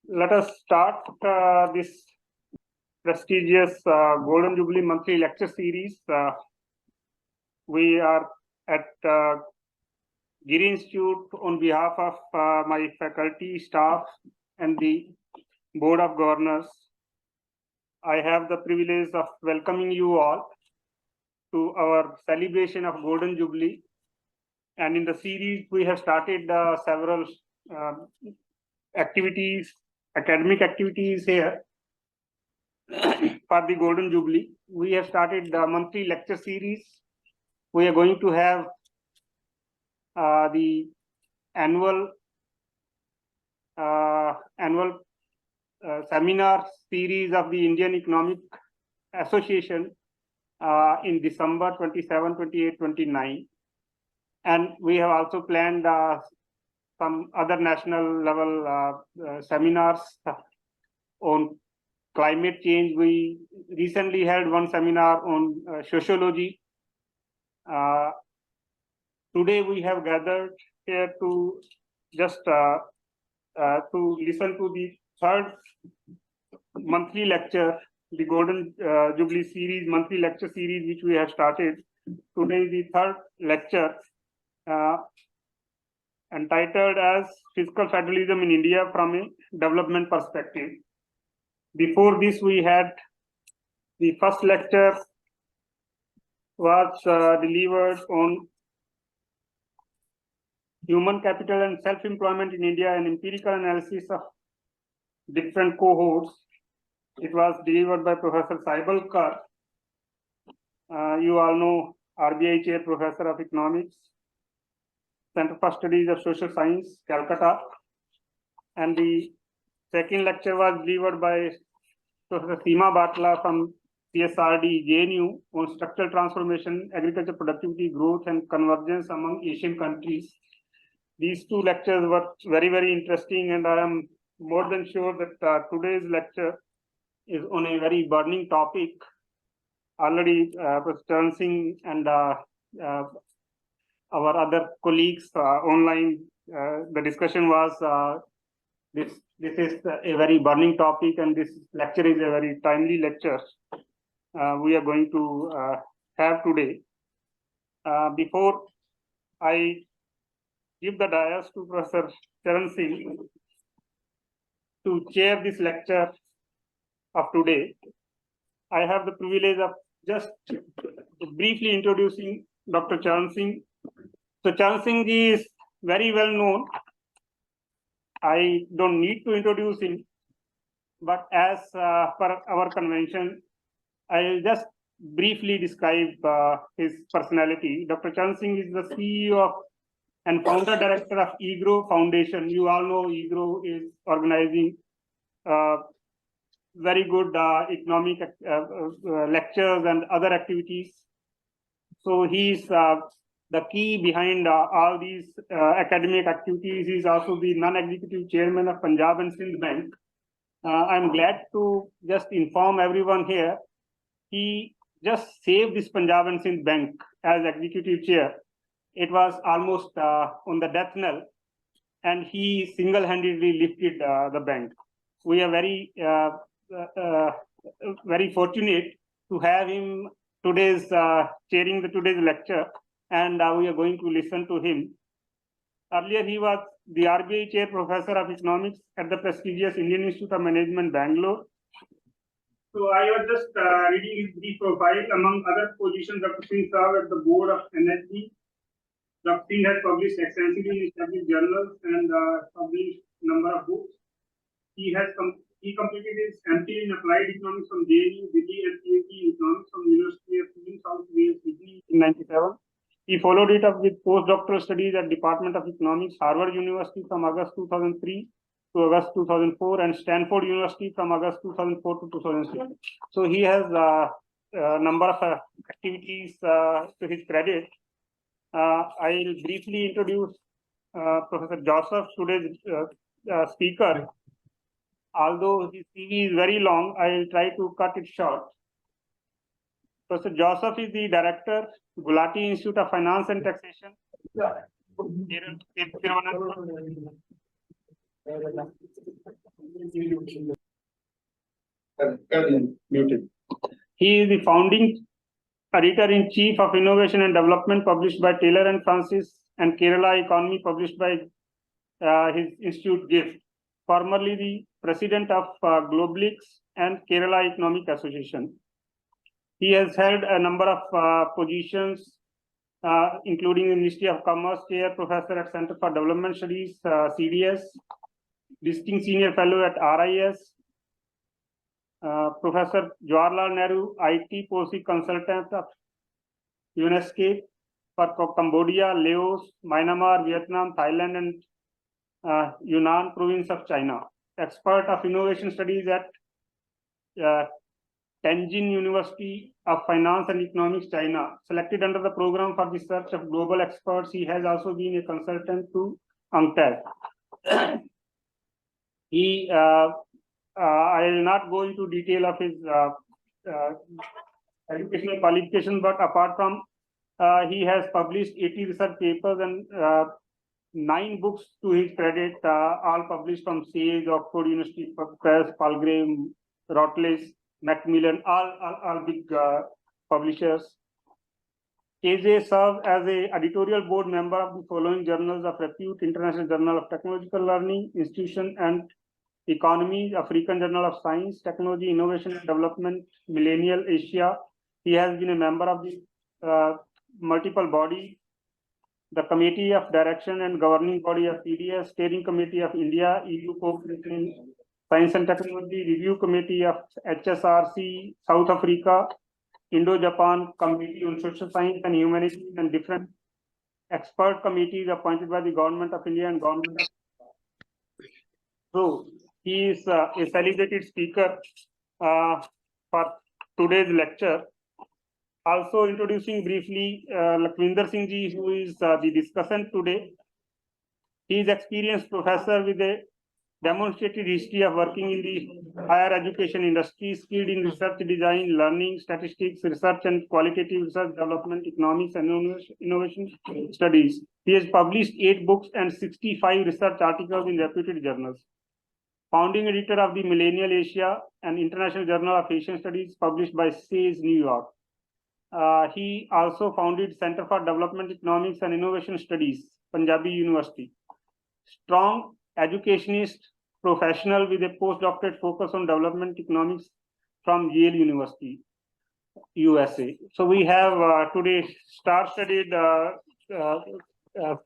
Let us start this prestigious Golden Jubilee monthly lecture series. We are at GIDS Institute on behalf of my faculty, staff, and the Board of Governors. I have the privilege of welcoming you all to our celebration of Golden Jubilee. And in the series, we have started several activities, academic activities here for the Golden Jubilee. We have started the monthly lecture series. We are going to have the annual seminar series of the Indian Economic Association in December 27, 28, 29. And we have also planned some other national level seminars on climate change. We recently held one seminar on sociology. Today we have gathered here to just to listen to the third monthly lecture, the Golden Jubilee series, monthly lecture series, which we have started. Today is the third lecture entitled as Fiscal Federalism in India from a Development Perspective. Before this, we had the first lecture was delivered on human capital and self-employment in India, an empirical analysis of different cohorts. It was delivered by Professor Saibal Kar. You all know RBI Chair Professor of Economics, Center for Studies of Social Science, Calcutta. And the second lecture was delivered by Professor Seema Batla from CSRD, JNU, on structural transformation, agriculture productivity growth, and convergence among Asian countries. These two lectures were very, very interesting, and I am more than sure that today's lecture is on a very burning topic. Already, Professor Charan Singh and our other colleagues online, the discussion was this is a very burning topic, and this lecture is a very timely lecture we are going to have today. Before I give the dais to Professor Charan Singh to chair this lecture of today, I have the privilege of just briefly introducing Dr. Charan Singh. So Charan Singh is very well known. I don't need to introduce him, but as per our convention, I'll just briefly describe his personality. Dr. Charan Singh is the CEO of and founder director of EGROW Foundation. You all know EGROW is organizing very good economic lectures and other activities. So he's the key behind all these academic activities. He's also the non-executive chairman of Punjab and Sindh Bank. I'm glad to just inform everyone here, he just saved this Punjab and Sindh Bank as executive chair. It was almost on the death knell, and he single-handedly lifted the bank. We are very, very fortunate to have him today's chairing today's lecture, and we are going to listen to him. Earlier, he was the RBI Chair Professor of Economics at the prestigious Indian Institute of Management, Bangalore. So I was just reading his brief profile. Among other positions, Dr. Singh served at the board of NHB. Dr. Singh has published extensively in established journals and published a number of books. He completed his MPhil in Applied Economics from JNU, Jubilee, and PhD in Economics from University of New South Wales, Sydney in 1997. He followed it up with postdoctoral studies at Department of Economics, Harvard University from August 2003 to August 2004, and Stanford University from August 2004 to 2006. So he has a number of activities to his credit. I'll briefly introduce Professor Joseph, today's speaker. Although his CV is very long, I'll try to cut it short. Professor Joseph is the director, Gulati Institute of Finance and Taxation. Muted. He is the founding editor-in-chief of Innovation and Development, published by Taylor and Francis, and Kerala Economy, published by his institute GIDS. Formerly the president of Globalix and Kerala Economic Association. He has held a number of positions, including the Ministry of Commerce Chair, Professor at Center for Development Studies, CDS, Visiting Senior Fellow at RIS, Professor Jawaharlal Nehru, IT Policy Consultant of UNESCO for Cambodia, Laos, Myanmar, Vietnam, Thailand, and Yunnan province of China. Expert of Innovation Studies at Tianjin University of Finance and Economics, China. Selected under the program for the search of global experts, he has also been a consultant to UNCTAD. I will not go into detail of his educational qualifications, but apart from he has published 80 research papers and 9 books to his credit, all published from Sage, Oxford University Press, Palgrave, Routledge, Macmillan, all big publishers. KJ serves as a editorial board member of the following journals of repute: International Journal of Technological Learning, Institution and Economy, African Journal of Science, Technology, Innovation and Development, Millennial Asia. He has been a member of the multiple body, the Committee of Direction and Governing Body of CDS, Steering Committee of India, EU Cooperation in Science and Technology, Review Committee of HSRC, South Africa, Indo-Japan Committee on Social Science and Humanities, and different expert committees appointed by the Government of India and Government of. So he is a celebrated speaker for today's lecture. Also introducing briefly Lakhvinder Singh Ji, who is the discussant today. He is experienced professor with a demonstrated history of working in the higher education industry, skilled in research design, learning, statistics, research and qualitative research development, economics and innovation studies. He has published 8 books and 65 research articles in reputed journals. Founding editor of the Millennial Asia and International Journal of Asian Studies, published by Sage, New York. He also founded Center for Development Economics and Innovation Studies, Punjabi University. Strong educationist professional with a postdoctorate focus on development economics from Yale University, USA. So we have today star-studied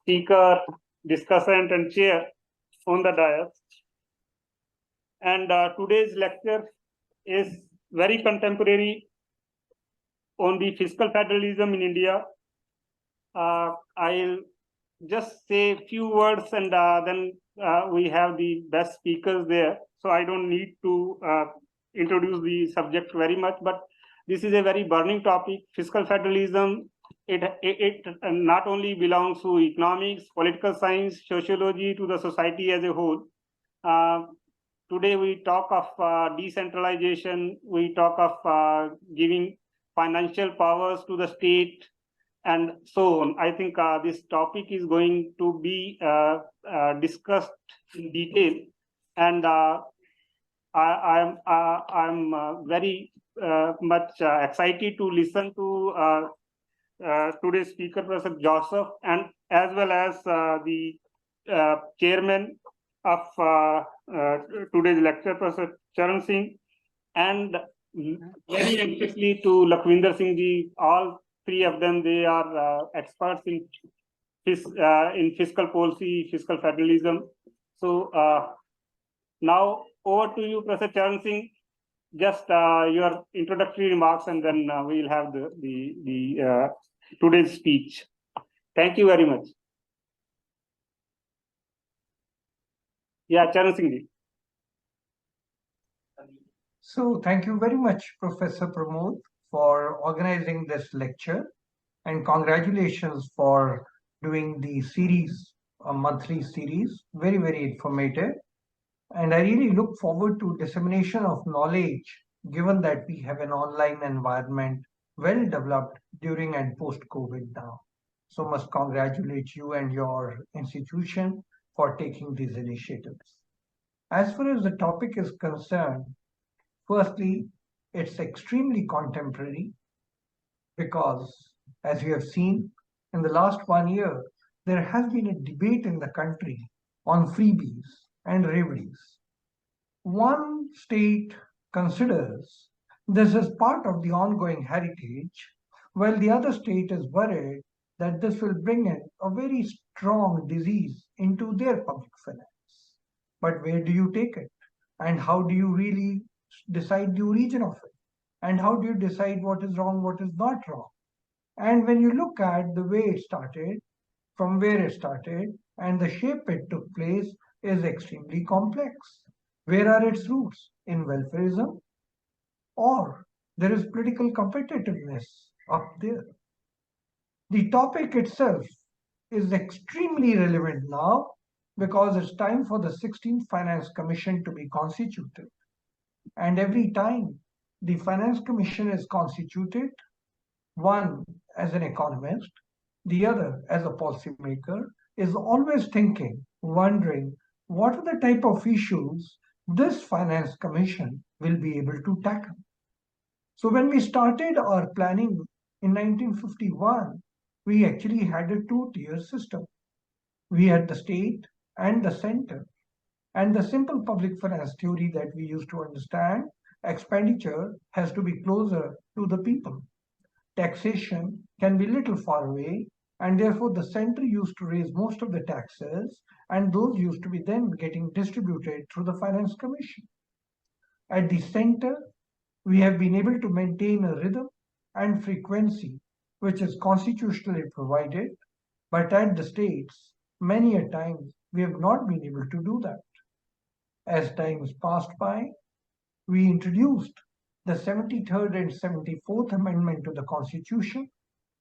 speaker, discussant, and chair on the dais. And today's lecture is very contemporary on the fiscal federalism in India. I'll just say a few words, and then we have the best speakers there. So I don't need to introduce the subject very much, but this is a very burning topic. Fiscal federalism, it not only belongs to economics, political science, sociology, to the society as a whole. Today we talk of decentralization, we talk of giving financial powers to the state, and so on. I think this topic is going to be discussed in detail, and I'm very much excited to listen to today's speaker, Professor Joseph, and as well as the chairman of today's lecture, Professor Charan Singh, and very anxiously to Lakhvinder Singh Ji. All 3 of them, they are experts in fiscal policy, fiscal federalism. So now over to you, Professor Charan Singh. Just your introductory remarks, and then we'll have the today's speech. Thank you very much. Yeah, Charan Singh Ji. So thank you very much, Professor Pramod, for organizing this lecture, and congratulations for doing the series, a monthly series, very, very informative. And I really look forward to dissemination of knowledge, given that we have an online environment well developed during and post-COVID now. So must congratulate you and your institution for taking these initiatives. As far as the topic is concerned, firstly, it's extremely contemporary because, as you have seen, in the last 1 year, there has been a debate in the country on freebies and reveries. One state considers this as part of the ongoing heritage, while the other state is worried that this will bring in a very strong disease into their public finance. But where do you take it? And how do you really decide the origin of it? And how do you decide what is wrong, what is not wrong? And when you look at the way it started, from where it started, and the shape it took place is extremely complex. Where are its roots? In welfarism? Or there is political competitiveness up there? The topic itself is extremely relevant now because it's time for the 16th Finance Commission to be constituted. And every time the Finance Commission is constituted, one as an economist, the other as a policymaker, is always thinking, wondering, what are the type of issues this Finance Commission will be able to tackle? So when we started our planning in 1951, we actually had a two-tier system. We had the state and the center. And the simple public finance theory that we used to understand, expenditure has to be closer to the people. Taxation can be little far away, and therefore the center used to raise most of the taxes, and those used to be then getting distributed through the Finance Commission. At the center, we have been able to maintain a rhythm and frequency which is constitutionally provided, but at the states, many a time we have not been able to do that. As times passed by, we introduced the 73rd and 74th Amendment to the Constitution,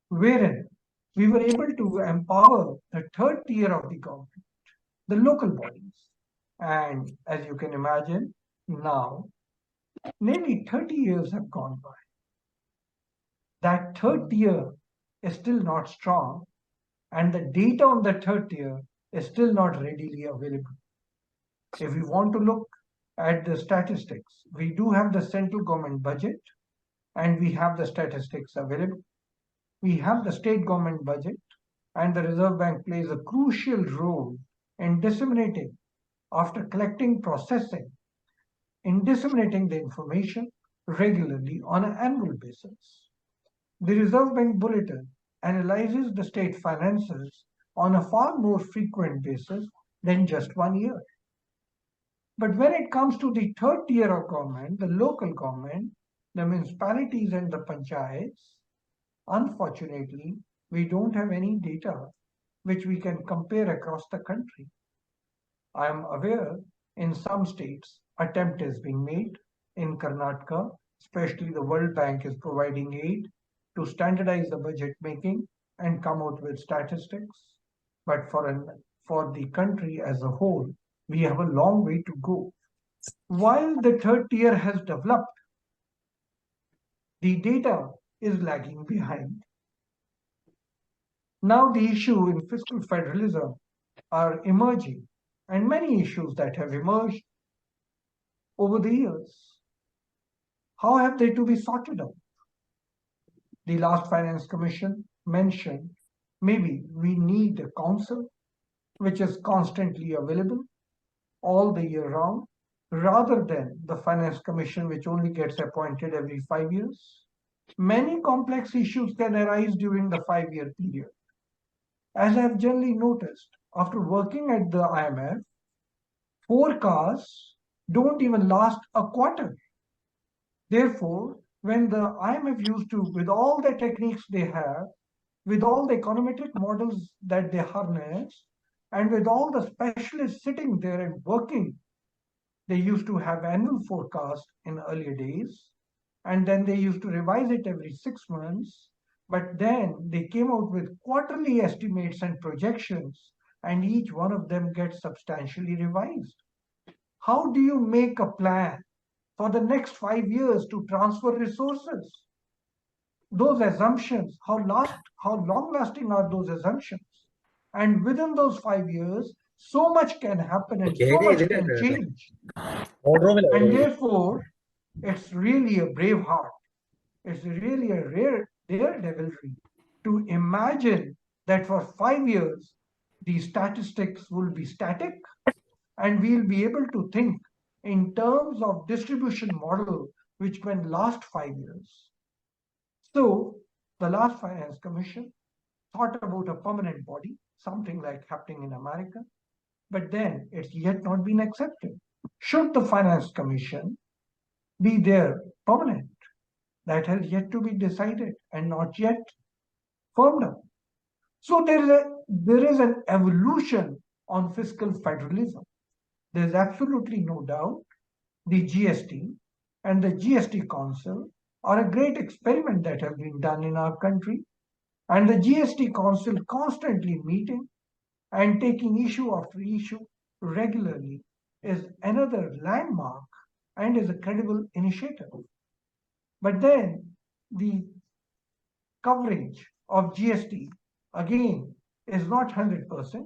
wherein we were able to empower the third tier of the government, the local bodies. And as you can imagine, now nearly 30 years have gone by. That third tier is still not strong, and the data on the third tier is still not readily available. If we want to look at the statistics, we do have the central government budget, and we have the statistics available. We have the state government budget, and the Reserve Bank plays a crucial role in disseminating, after collecting, processing, in disseminating the information regularly on an annual basis. The Reserve Bank Bulletin analyzes the state finances on a far more frequent basis than just 1 year. But when it comes to the third tier of government, the local government, the municipalities and the panchayats, unfortunately, we don't have any data which we can compare across the country. I am aware in some states attempt is being made. In Karnataka, especially the World Bank is providing aid to standardize the budget making and come out with statistics. But for the country as a whole, we have a long way to go. While the third tier has developed, the data is lagging behind. Now the issue in fiscal federalism are emerging, and many issues that have emerged over the years. How have they to be sorted out? The last Finance Commission mentioned maybe we need a council which is constantly available all the year round, rather than the Finance Commission which only gets appointed every 5 years. Many complex issues can arise during the 5-year period. As I have generally noticed, after working at the IMF, forecasts don't even last a quarter. Therefore, when the IMF used to, with all the techniques they have, with all the econometric models that they harness, and with all the specialists sitting there and working, they used to have annual forecast in earlier days, and then they used to revise it every 6 months. But then they came out with quarterly estimates and projections, and each one of them gets substantially revised. How do you make a plan for the next 5 years to transfer resources? Those assumptions, how long lasting are those assumptions? And within those 5 years, So much can happen and so much can change. And therefore, it's really a brave heart. It's really a rare daredevilry to imagine that for 5 years, the statistics will be static and we'll be able to think in terms of distribution model which can last 5 years. So the last Finance Commission thought about a permanent body, something like happening in America, but then it's yet not been accepted. Should the Finance Commission be there permanent? That has yet to be decided and not yet firmed up. So there is an evolution on fiscal federalism. There's absolutely no doubt the GST and the GST Council are a great experiment that has been done in our country. And the GST Council constantly meeting and taking issue after issue regularly is another landmark and is a credible initiative. But then the coverage of GST again is not 100%.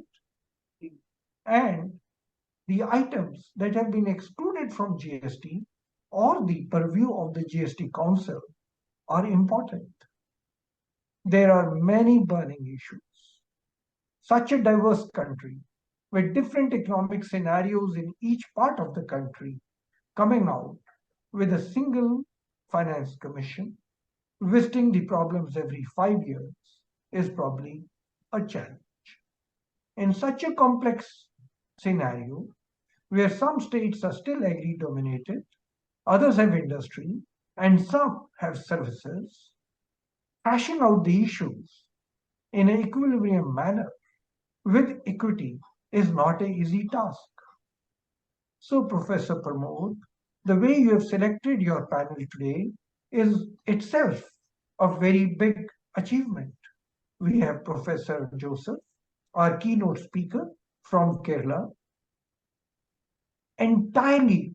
And the items that have been excluded from GST or the purview of the GST Council are important. There are many burning issues. Such a diverse country with different economic scenarios in each part of the country coming out with a single Finance Commission visiting the problems every 5 years is probably a challenge. In such a complex scenario, where some states are still agri-dominated, others have industry, and some have services, hashing out the issues in an equilibrium manner with equity is not an easy task. So, Professor Pramod, the way you have selected your panel today is itself a very big achievement. We have Professor Joseph, our keynote speaker from Kerala, entirely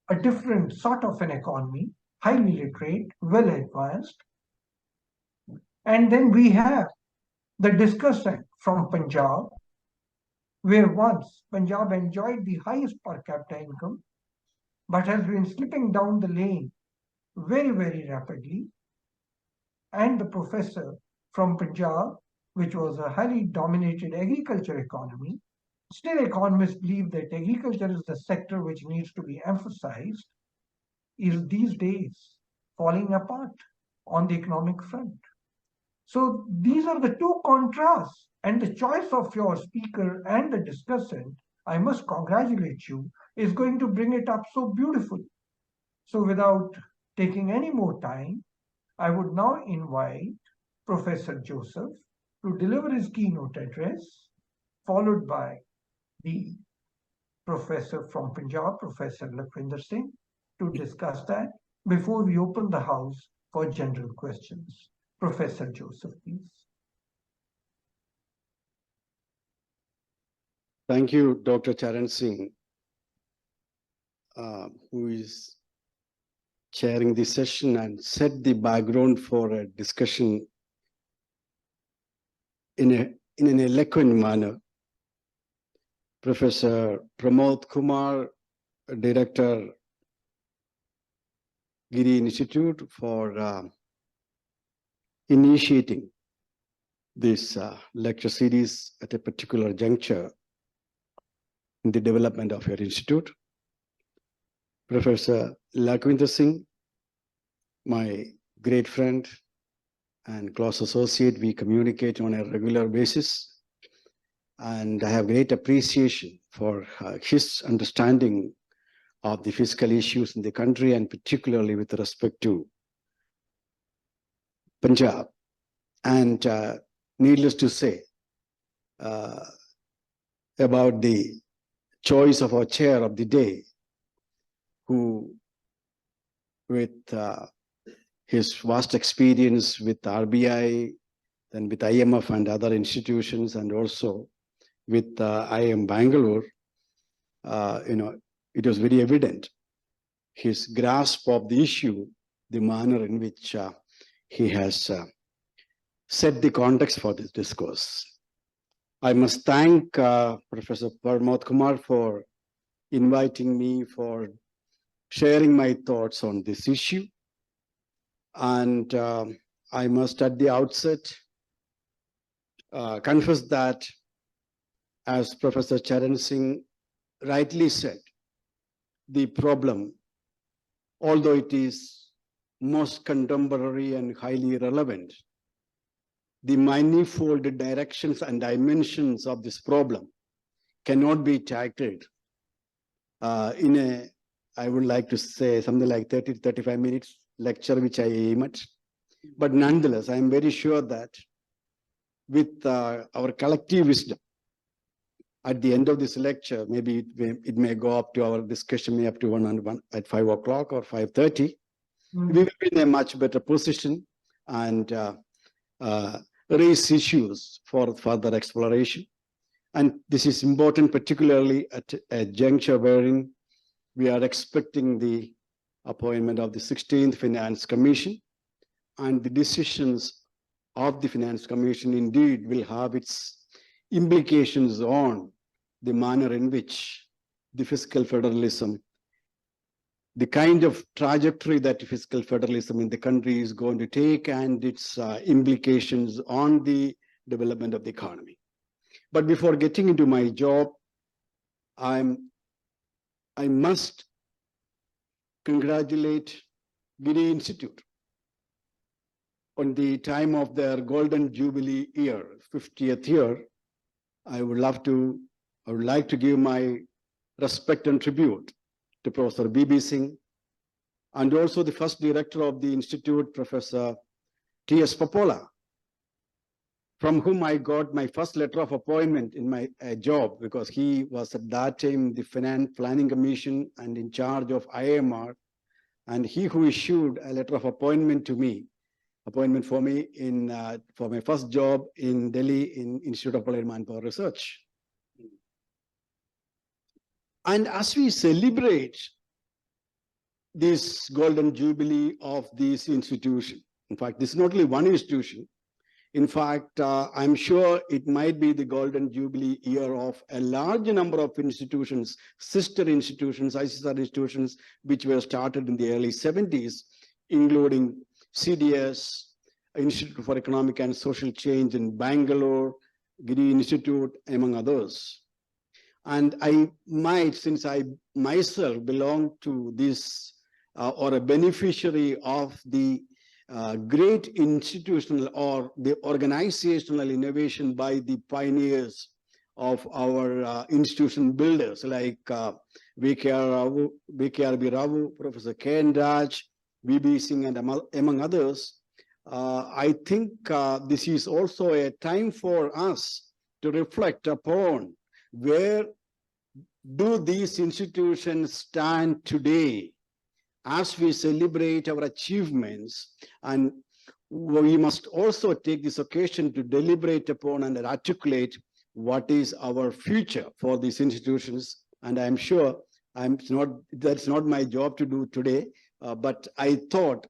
a different sort of an economy, highly literate, well advanced. And then we have the discussant from Punjab, where once Punjab enjoyed the highest per capita income, but has been slipping down the lane very, very rapidly. And the professor from Punjab, which was a highly dominated agriculture economy. Still, economists believe that agriculture is the sector which needs to be emphasized, is these days falling apart on the economic front. So these are the two contrasts, and the choice of your speaker and the discussant, I must congratulate you, is going to bring it up so beautifully. So without taking any more time, I would now invite Professor Joseph to deliver his keynote address, followed by the professor from Punjab, Professor Lakwinder Singh, to discuss that before we open the house for general questions. Professor Joseph, please. Thank you, Dr. Charan Singh, who is chairing this session and set the background for a discussion in an eloquent manner. Professor Pramod Kumar, Director, GIDS Institute, for initiating this lecture series at a particular juncture in the development of your institute. Professor Lakwinder Singh, my great friend and close associate, we communicate on a regular basis, and I have great appreciation for his understanding of the fiscal issues in the country, and particularly with respect to Punjab. And needless to say, about the choice of our chair of the day, who with his vast experience with RBI, then with IMF and other institutions, and also with IIM Bangalore, it was very evident his grasp of the issue, the manner in which he has set the context for this discourse. I must thank Professor Pramod Kumar for inviting me, for sharing my thoughts on this issue. And I must at the outset confess that, as Professor Charan Singh rightly said, the problem, although it is most contemporary and highly relevant, the manifold directions and dimensions of this problem cannot be tackled in a, I would like to say, something like 30 to 35 minutes lecture, which I aim at. But nonetheless, I am very sure that with our collective wisdom, at the end of this lecture, maybe it may go up to our discussion, may up to one at 5 o'clock or 5:30. We will be in a much better position and raise issues for further exploration. And this is important, particularly at a juncture wherein we are expecting the appointment of the 16th Finance Commission, and the decisions of the Finance Commission indeed will have its implications on the manner in which the fiscal federalism, the kind of trajectory that fiscal federalism in the country is going to take, and its implications on the development of the economy. But before getting into my job, I must congratulate GIDS Institute on the time of their golden jubilee year, 50th year. I would like to give my respect and tribute to Professor B.B. Singh, and also the first director of the institute, Professor T.S. Popola, from whom I got my first letter of appointment in my job, because he was at that time the Finance Planning Commission and in charge of IMR, and he who issued a letter of appointment for me in for my first job in Delhi in Institute of Applied Manpower Research. And as we celebrate this golden jubilee of this institution, in fact, this is not only one institution. In fact, I'm sure it might be the golden jubilee year of a large number of institutions, sister institutions, ICSR institutions, which were started in the early 70s, including CDS, Institute for Economic and Social Change in Bangalore, GIDS Institute, among others. And I might, since I myself belong to this or a beneficiary of the great institutional or the organizational innovation by the pioneers of our institution builders like V.K.R. B. Ravu, Professor K.N. Raj, B.B. Singh, and among others, I think this is also a time for us to reflect upon where do these institutions stand today as we celebrate our achievements. And we must also take this occasion to deliberate upon and articulate what is our future for these institutions. And I'm sure that's not my job to do today, but I thought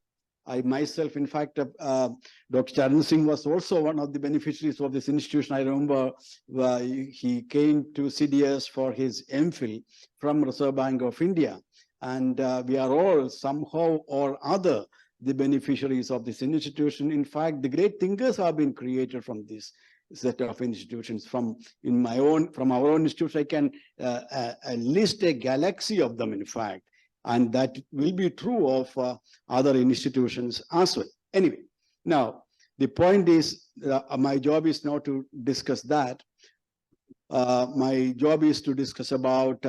I myself, in fact, Dr. Charan Singh was also one of the beneficiaries of this institution. I remember he came to CDS for his MPhil from Reserve Bank of India. And we are all somehow or other the beneficiaries of this institution. In fact, the great thinkers have been created from this set of institutions. From our own institution, I can list a galaxy of them, in fact. And that will be true of other institutions as well. Anyway, now the point is, my job is not to discuss that. My job is to discuss about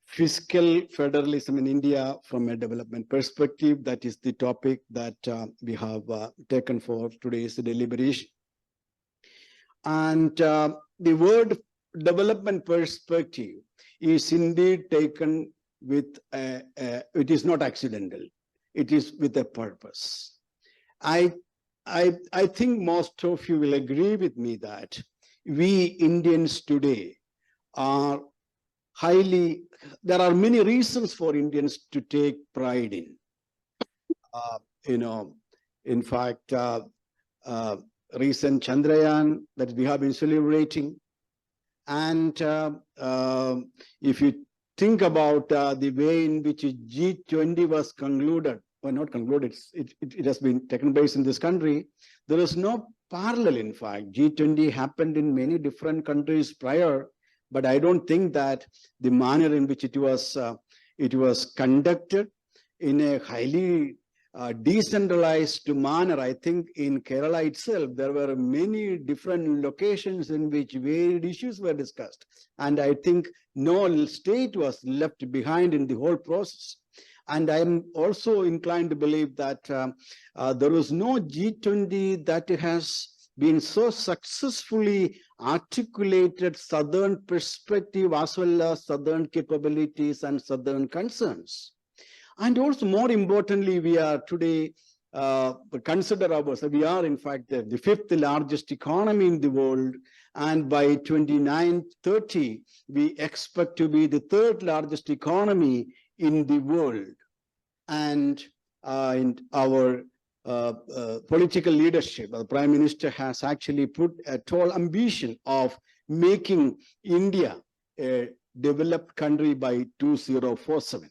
fiscal federalism in India from a development perspective. That is the topic that we have taken for today's deliberation. And the word development perspective is indeed taken with it is not accidental. It is with a purpose. I think most of you will agree with me that we Indians today are there are many reasons for Indians to take pride in. In fact, recent Chandrayaan that we have been celebrating. And if you think about the way in which G20 was concluded, well, not concluded, it has been taken place in this country, there is no parallel. In fact, G20 happened in many different countries prior, but I don't think that the manner in which it was conducted in a highly decentralized manner. I think in Kerala itself, there were many different locations in which varied issues were discussed. And I think no state was left behind in the whole process. And I'm also inclined to believe that there was no G20 that has been so successfully articulated Southern perspective as well as Southern capabilities and Southern concerns. And also, more importantly, we are today consider ourselves, we are in fact the fifth largest economy in the world, and by 2030, we expect to be the third largest economy in the world. And in our political leadership, the Prime Minister has actually put a tall ambition of making India a developed country by 2047.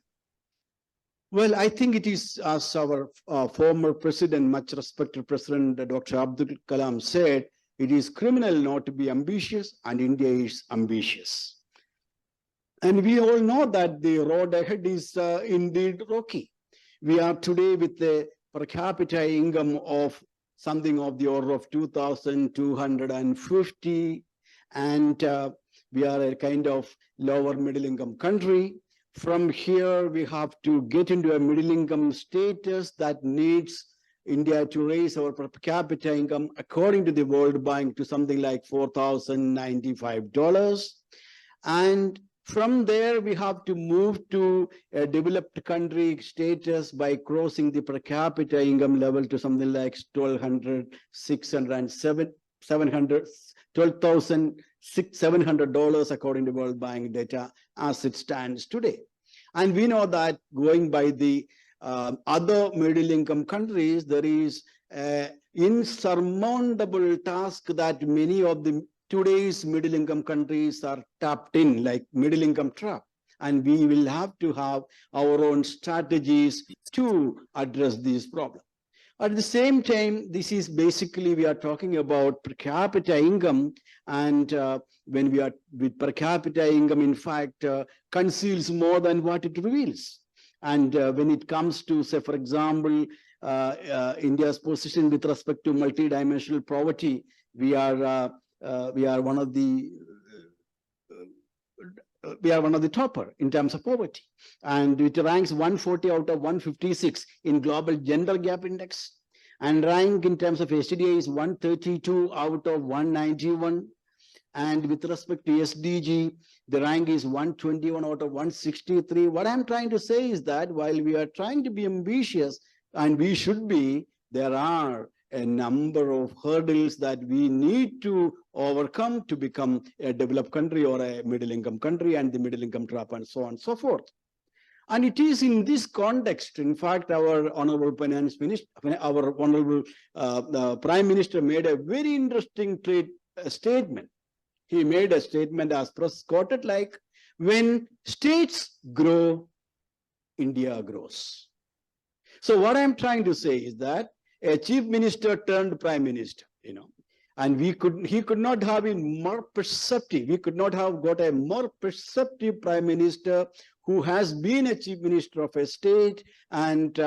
Well, I think it is, as our former president, much respected President Dr. Abdul Kalam said, it is criminal not to be ambitious, and India is ambitious. And we all know that the road ahead is indeed rocky. We are today with a per capita income of something of the order of 2,250, and we are a kind of lower middle income country. From here, we have to get into a middle income status that needs India to raise our per capita income, according to the World Bank, to something like $4,095. And from there, we have to move to a developed country status by crossing the per capita income level to something like $12,700 according to World Bank data as it stands today. And we know that going by the other middle income countries, there is an insurmountable task that many of the today's middle income countries are tapped in, like middle income trap. And we will have to have our own strategies to address these problems. At the same time, this is basically, we are talking about per capita income, and when we are with per capita income, in fact, conceals more than what it reveals. And when it comes to, say, for example, India's position with respect to multidimensional poverty, we are one of the topper in terms of poverty, and it ranks 140 out of 156 in global gender gap index, and rank in terms of SDI is 132 out of 191, and with respect to SDG, the rank is 121 out of 163. What I'm trying to say is that while we are trying to be ambitious, and we should be, there are a number of hurdles that we need to overcome to become a developed country or a middle income country, and the middle income trap, and so on and so forth. And it is in this context, in fact, our honorable finance minister, our honorable Prime Minister made a very interesting statement. He made a statement as press quoted like, when states grow, India grows. So what I'm trying to say is that a chief minister turned prime minister, and he could not have been more perceptive. We could not have got a more perceptive prime minister who has been a chief minister of a state, and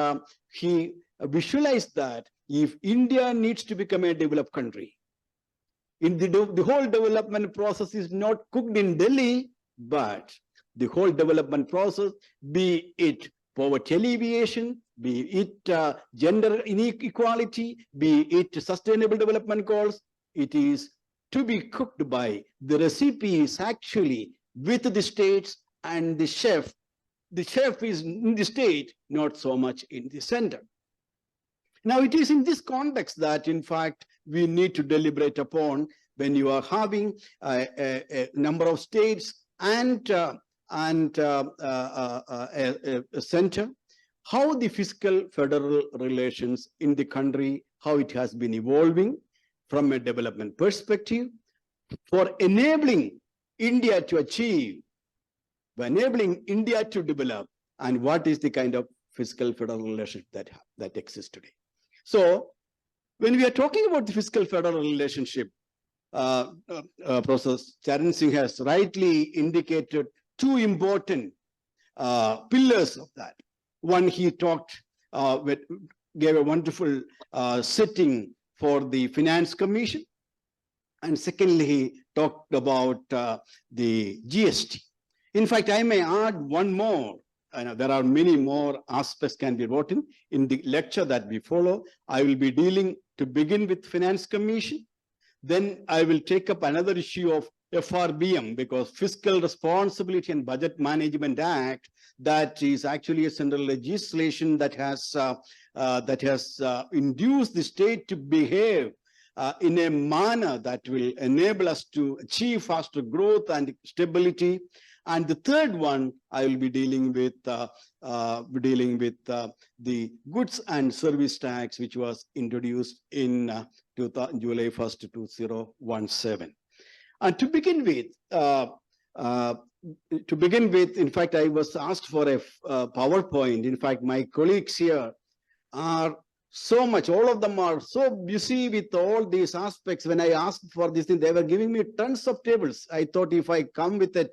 he visualized that if India needs to become a developed country, in the whole development process is not cooked in Delhi, but the whole development process, be it poverty alleviation, be it gender inequality, be it sustainable development goals, it is to be cooked by the recipe is actually with the states, and the chef is in the state, not so much in the center. Now, it is in this context that, in fact, we need to deliberate upon when you are having a number of states and a center, how the fiscal federal relations in the country, how it has been evolving from a development perspective, for enabling India to achieve, by enabling India to develop, and what is the kind of fiscal federal relationship that exists today. So when we are talking about the fiscal federal relationship, Professor Charan Singh has rightly indicated two important pillars of that. One, he gave a wonderful setting for the Finance Commission. And secondly, he talked about the GST. In fact, I may add one more. I know there are many more aspects can be brought in the lecture that we follow. I will be dealing to begin with Finance Commission. Then I will take up another issue of FRBM, because Fiscal Responsibility and Budget Management Act, that is actually a central legislation that has induced the state to behave in a manner that will enable us to achieve faster growth and stability. And the third one, I will be dealing with the goods and service tax, which was introduced in July 1st, 2017. And to begin with, in fact, I was asked for a PowerPoint. In fact, my colleagues here are so much, all of them are so busy with all these aspects. When I asked for this thing, they were giving me tons of tables. I thought if I come with a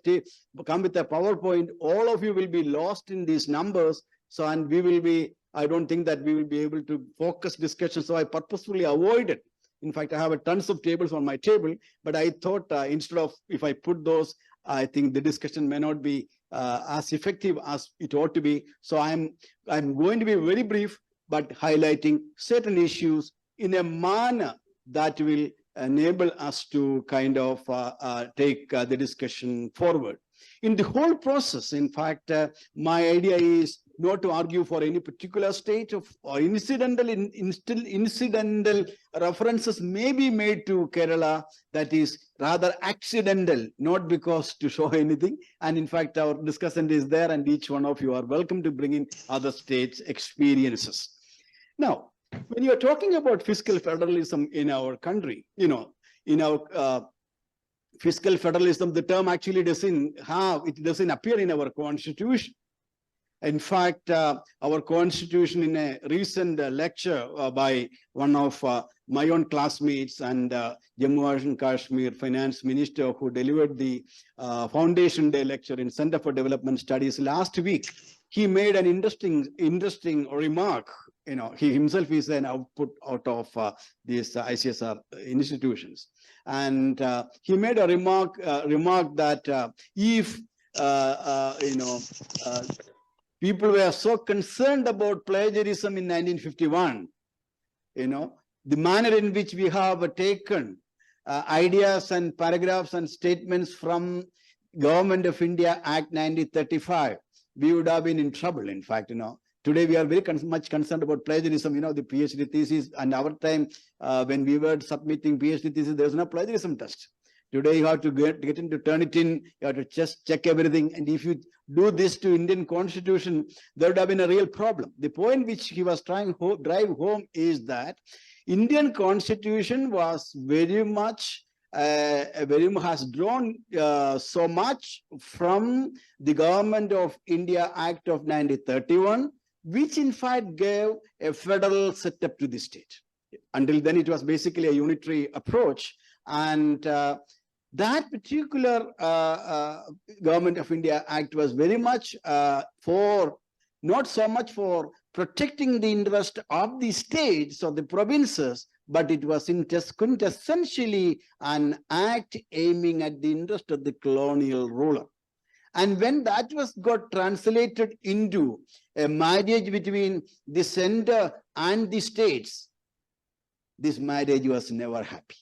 PowerPoint, all of you will be lost in these numbers. So, and we will be, I don't think that we will be able to focus discussion. So I purposefully avoided. In fact, I have a tons of tables on my table, but I thought instead of, if I put those, I think the discussion may not be as effective as it ought to be. So I'm going to be very brief, but highlighting certain issues in a manner that will enable us to kind of take the discussion forward. In the whole process, in fact, my idea is not to argue for any particular state or incidental references may be made to Kerala, that is rather accidental, not because to show anything. And in fact, our discussant is there, and each one of you are welcome to bring in other states' experiences. Now, when you're talking about fiscal federalism in our country, in our fiscal federalism, the term actually doesn't appear in our constitution. In fact, our constitution, in a recent lecture by one of my own classmates and Jammu and Kashmir finance minister who delivered the Foundation Day lecture in Center for Development Studies last week, he made an interesting remark. He himself is an output out of these ICSR institutions. And he made a remark that if people were so concerned about plagiarism in 1951, the manner in which we have taken ideas and paragraphs and statements from Government of India Act 1935, we would have been in trouble. In fact, today we are very much concerned about plagiarism. The PhD thesis, and our time when we were submitting PhD thesis, there was no plagiarism test. Today you have to get into turn it in, you have to just check everything. And if you do this to Indian constitution, there would have been a real problem. The point which he was trying to drive home is that Indian constitution was very much has drawn so much from the Government of India Act of 1931, which in fact gave a federal setup to the state. Until then, it was basically a unitary approach. And that particular Government of India Act was very much not so much for protecting the interest of the states or the provinces, but it was quintessentially an act aiming at the interest of the colonial ruler. And when that got translated into a marriage between the center and the states, this marriage was never happy.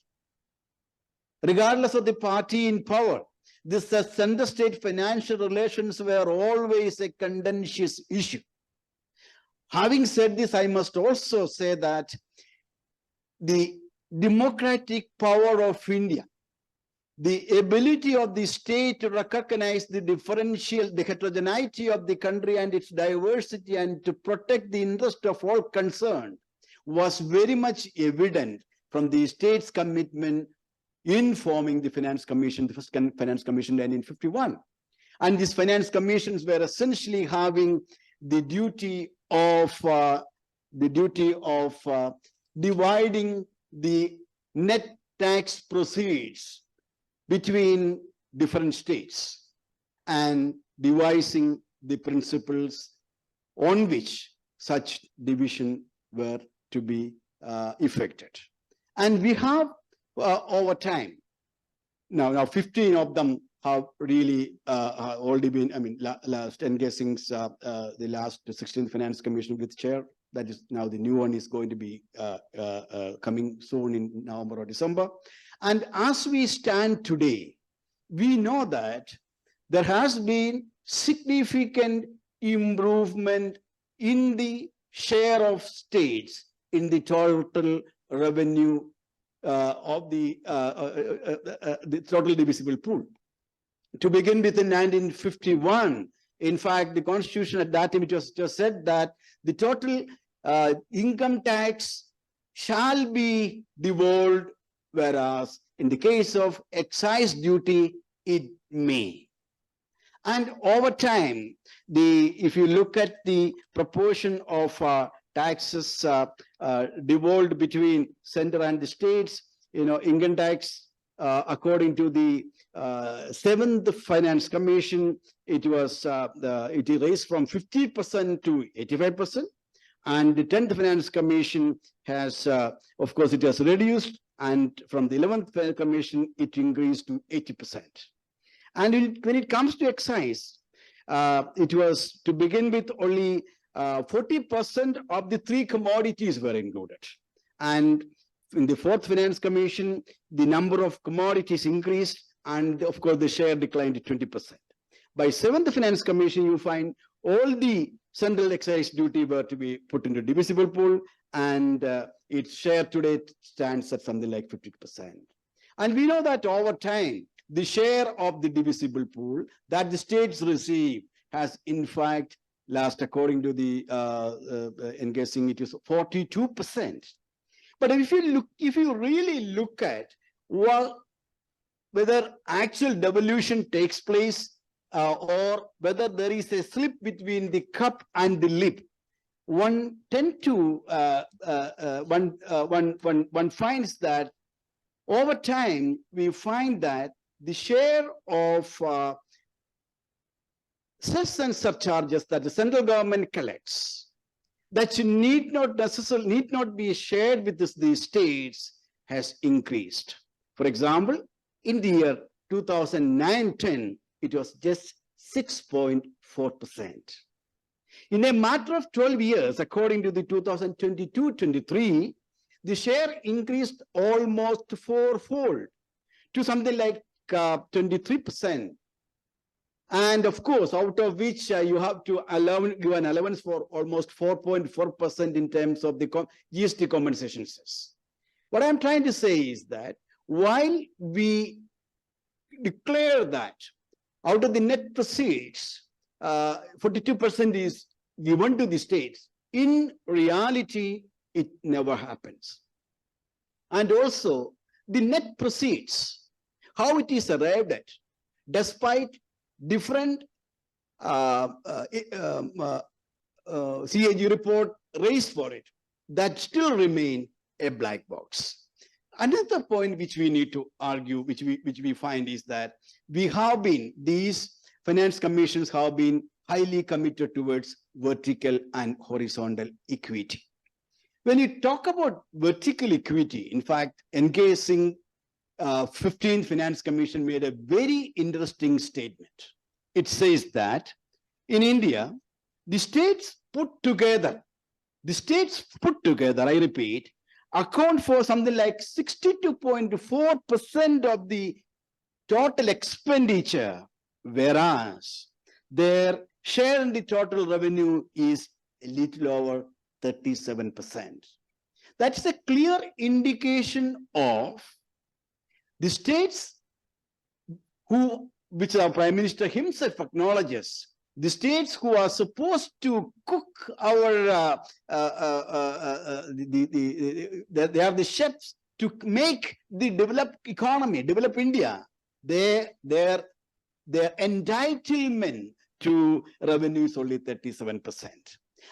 Regardless of the party in power, this center-state financial relations were always a contentious issue. Having said this, I must also say that the democratic power of India, the ability of the state to recognize the heterogeneity of the country and its diversity and to protect the interest of all concerned was very much evident from the state's commitment in forming the Finance Commission, the first Finance Commission in 1951. And these finance commissions were essentially having the duty of dividing the net tax proceeds between different states and devising the principles on which such division were to be effected. And we have over time, now 15 of them have really already been, I mean, last engagings, the last 16th Finance Commission with chair, that is now the new one is going to be coming soon in November or December. And as we stand today, we know that there has been significant improvement in the share of states in the total revenue of the total divisible pool. To begin with, in 1951, in fact, the Constitution at that time, it was just said that the total income tax shall be devolved, whereas in the case of excise duty, it may. And over time, if you look at the proportion of taxes devolved between center and the states, income tax, according to the 7th Finance Commission, it was it raised from 50% to 85%, and the 10th Finance Commission has, of course, it has reduced, and from the 11th Commission, it increased to 80%. And when it comes to excise, it was to begin with only 40% of the 3 commodities were included, and in the 4th Finance Commission, the number of commodities increased, and of course the share declined to 20%. By 7th Finance Commission, you find all the central excise duty were to be put into divisible pool, and its share today stands at something like 50%. And we know that over time, the share of the divisible pool that the states receive has, in fact, last according to the engaging, it is 42%. But if you really look at whether actual devolution takes place or whether there is a slip between the cup and the lip, one finds that over time we find that the share of cess and surcharges that the central government collects, that need not be shared with the states, has increased. For example, in the year 2009-10, it was just 6.4%. In a matter of 12 years, according to the 2022-23, the share increased almost fourfold to something like 23%. And of course, out of which you have to give an allowance for almost 4.4% in terms of the GST compensation cess. What I'm trying to say is that while we declare that out of the net proceeds, 42% is given to the states, in reality, it never happens. And also, the net proceeds, how it is arrived at, despite different CAG report raised for it, that still remain a black box. Another point which we need to argue, which we find, is that these finance commissions have been highly committed towards vertical and horizontal equity. When you talk about vertical equity, in fact, engaging 15th Finance Commission made a very interesting statement. It says that in India, the states put together, I repeat, account for something like 62.4% of the total expenditure, whereas their share in the total revenue is a little over 37%. That's a clear indication of the states which our Prime Minister himself acknowledges, the states who are supposed to cook our, they are the chefs to make the developed economy, develop India, their entitlement to revenue is only 37%.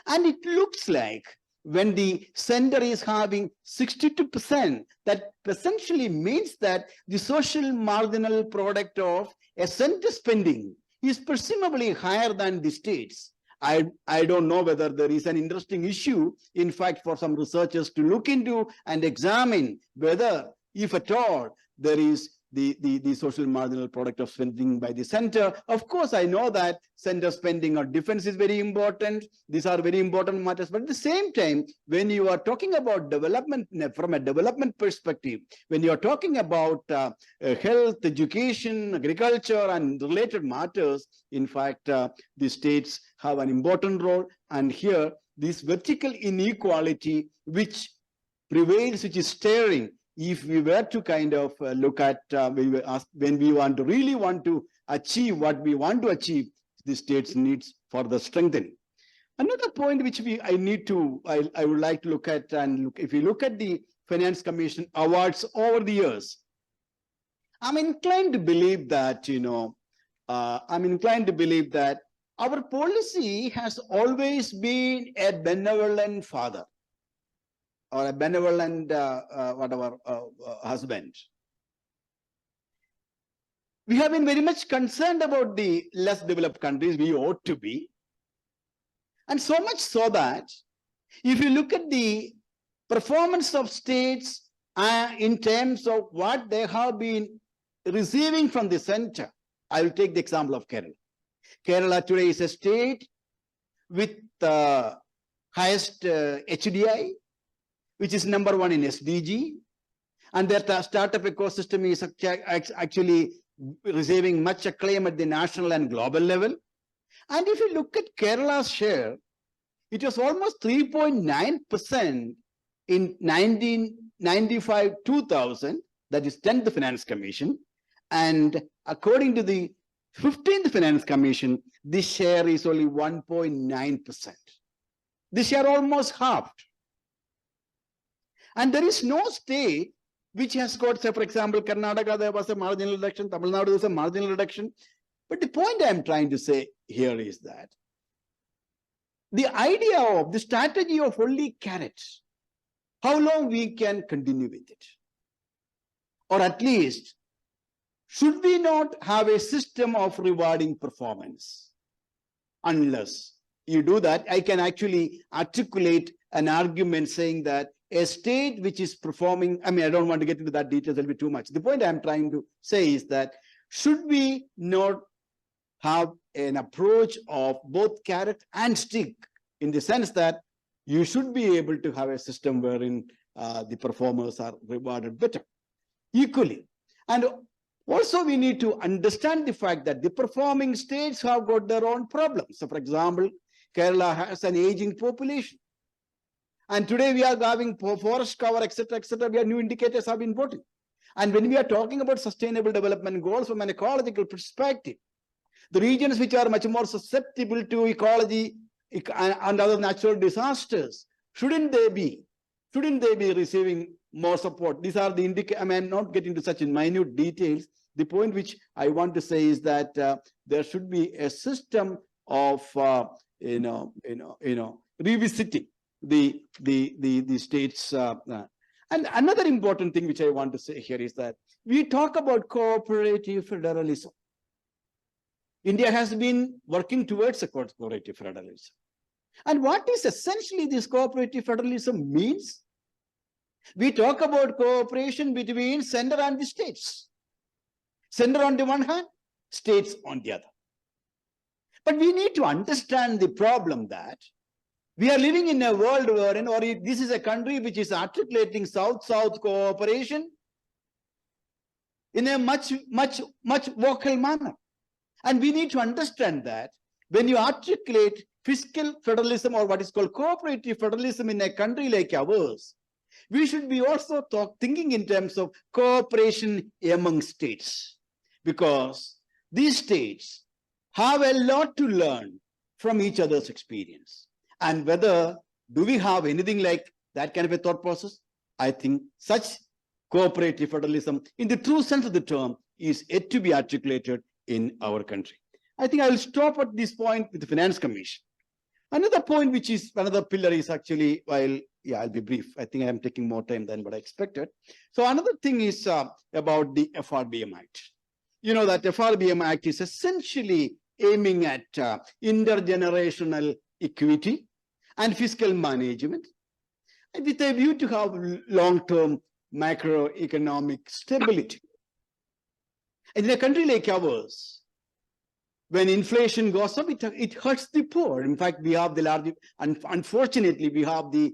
And it looks like when the center is having 62%, that essentially means that the social marginal product of a center spending is presumably higher than the states. I don't know whether there is an interesting issue, in fact, for some researchers to look into and examine whether, if at all, there is the social marginal product of spending by the center. Of course, I know that center spending on defense is very important. These are very important matters. But at the same time, when you are talking about development from a development perspective, when you are talking about health, education, agriculture, and related matters, in fact, the states have an important role. And here, this vertical inequality which prevails, which is staring, if we were to kind of look at when we really want to achieve what we want to achieve, the states needs further strengthening. Another point which I would like to look at, and if you look at the Finance Commission awards over the years, I'm inclined to believe that, our policy has always been a benevolent father, or a benevolent husband. We have been very much concerned about the less developed countries. We ought to be. And so much so that if you look at the performance of states in terms of what they have been receiving from the center, I will take the example of Kerala. Kerala today is a state with the highest HDI, which is number 1 in SDG, and their startup ecosystem is actually receiving much acclaim at the national and global level. And if you look at Kerala's share, it was almost 3.9% in 1995-2000, that is 10th Finance Commission, and according to the 15th Finance Commission, this share is only 1.9%. This share almost halved. And there is no state which has got, say, for example, Karnataka, there was a marginal reduction, Tamil Nadu, there was a marginal reduction. But the point I'm trying to say here is that the idea of the strategy of only carrots, how long we can continue with it? Or at least, should we not have a system of rewarding performance? Unless you do that, I can actually articulate an argument saying that a state which is performing, I don't want to get into that details, it'll be too much. The point I'm trying to say is that should we not have an approach of both carrot and stick, in the sense that you should be able to have a system wherein the performers are rewarded better, equally. And also we need to understand the fact that the performing states have got their own problems. So for example, Kerala has an aging population. And today we are having forest cover, etc., etc. We have new indicators have been put in. And when we are talking about sustainable development goals from an ecological perspective, the regions which are much more susceptible to ecology and other natural disasters, shouldn't they be receiving more support? These are the indicators. I'm not getting into such in minute details. The point which I want to say is that there should be a system of revisiting the states. And another important thing which I want to say here is that we talk about cooperative federalism. India has been working towards a cooperative federalism. And what is essentially this cooperative federalism means? We talk about cooperation between center and the states. Center on the one hand, states on the other. But we need to understand the problem that we are living in a world wherein, or this is a country which is articulating South-South cooperation in a much vocal manner. And we need to understand that when you articulate fiscal federalism, or what is called cooperative federalism in a country like ours, we should be also thinking in terms of cooperation among states, because these states have a lot to learn from each other's experience. And whether do we have anything like that kind of a thought process? I think such cooperative federalism in the true sense of the term is yet to be articulated in our country. I think I will stop at this point with the Finance Commission. Another point, which is another pillar, is actually, I'll be brief. I think I am taking more time than what I expected. So another thing is about the FRBM Act. You know that FRBM Act is essentially aiming at intergenerational equity and fiscal management, and with a view to have long-term macroeconomic stability. In a country like ours, when inflation goes up, it hurts the poor. In fact, we have the largest, unfortunately, we have the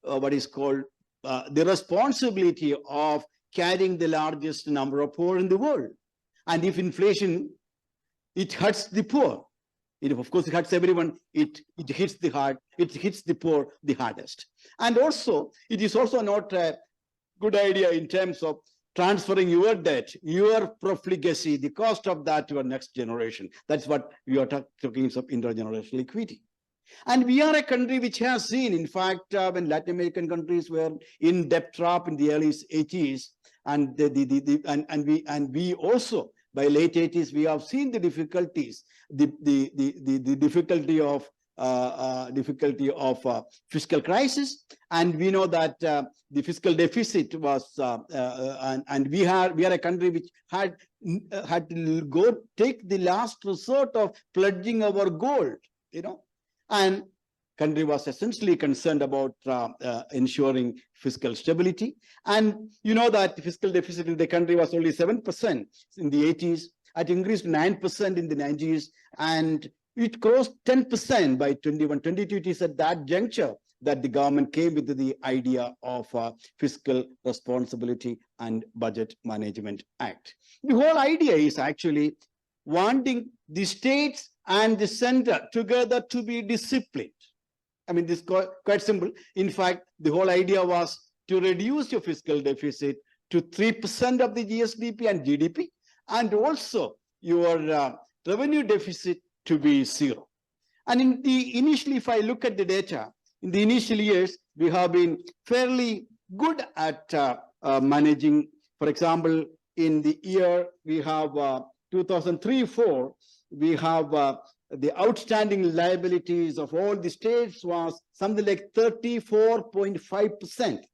what is called the responsibility of carrying the largest number of poor in the world. And if inflation, it hurts the poor. Of course, it hurts everyone. It hits the hard. It hits the poor the hardest. And also, it is also not a good idea in terms of transferring your debt, your profligacy, the cost of that to your next generation. That's what we are talking of intergenerational equity. And we are a country which has seen, in fact, when Latin American countries were in debt trap in the early 80s, and we also by late 80s, we have seen the difficulties, the difficulty of fiscal crisis, and we know that the fiscal deficit was, and we are a country which had to take the last resort of pledging our gold, and country was essentially concerned about ensuring fiscal stability. And you know that the fiscal deficit in the country was only 7% in the 80s. It increased to 9% in the 90s, and it crossed 10% by 21-22. It is at that juncture that the government came with the idea of Fiscal Responsibility and Budget Management Act. The whole idea is actually wanting the states and the center together to be disciplined. I mean, this is quite simple. In fact, the whole idea was to reduce your fiscal deficit to 3% of the GSDP and GDP, and also your revenue deficit to be zero. And initially, if I look at the data, in the initial years, we have been fairly good at managing. For example, in the year we have 2003-04, we have the outstanding liabilities of all the states was something like 34.5%.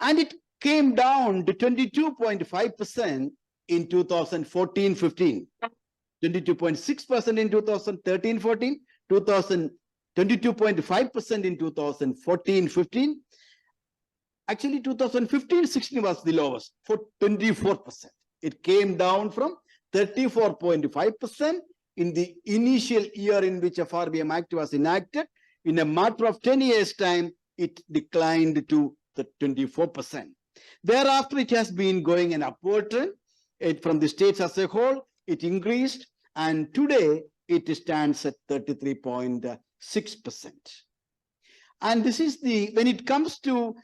And it came down to 22.5% in 2014-15, 22.6% in 2013-14, 22.5% in 2014-15. Actually, 2015-16 was the lowest, for 24%. It came down from 34.5% in the initial year in which FRBM Act was enacted. In a matter of 10 years' time, it declined to the 24%. Thereafter, it has been going an upward trend. From the states as a whole, it increased, and today it stands at 33.6%. And this is when it comes to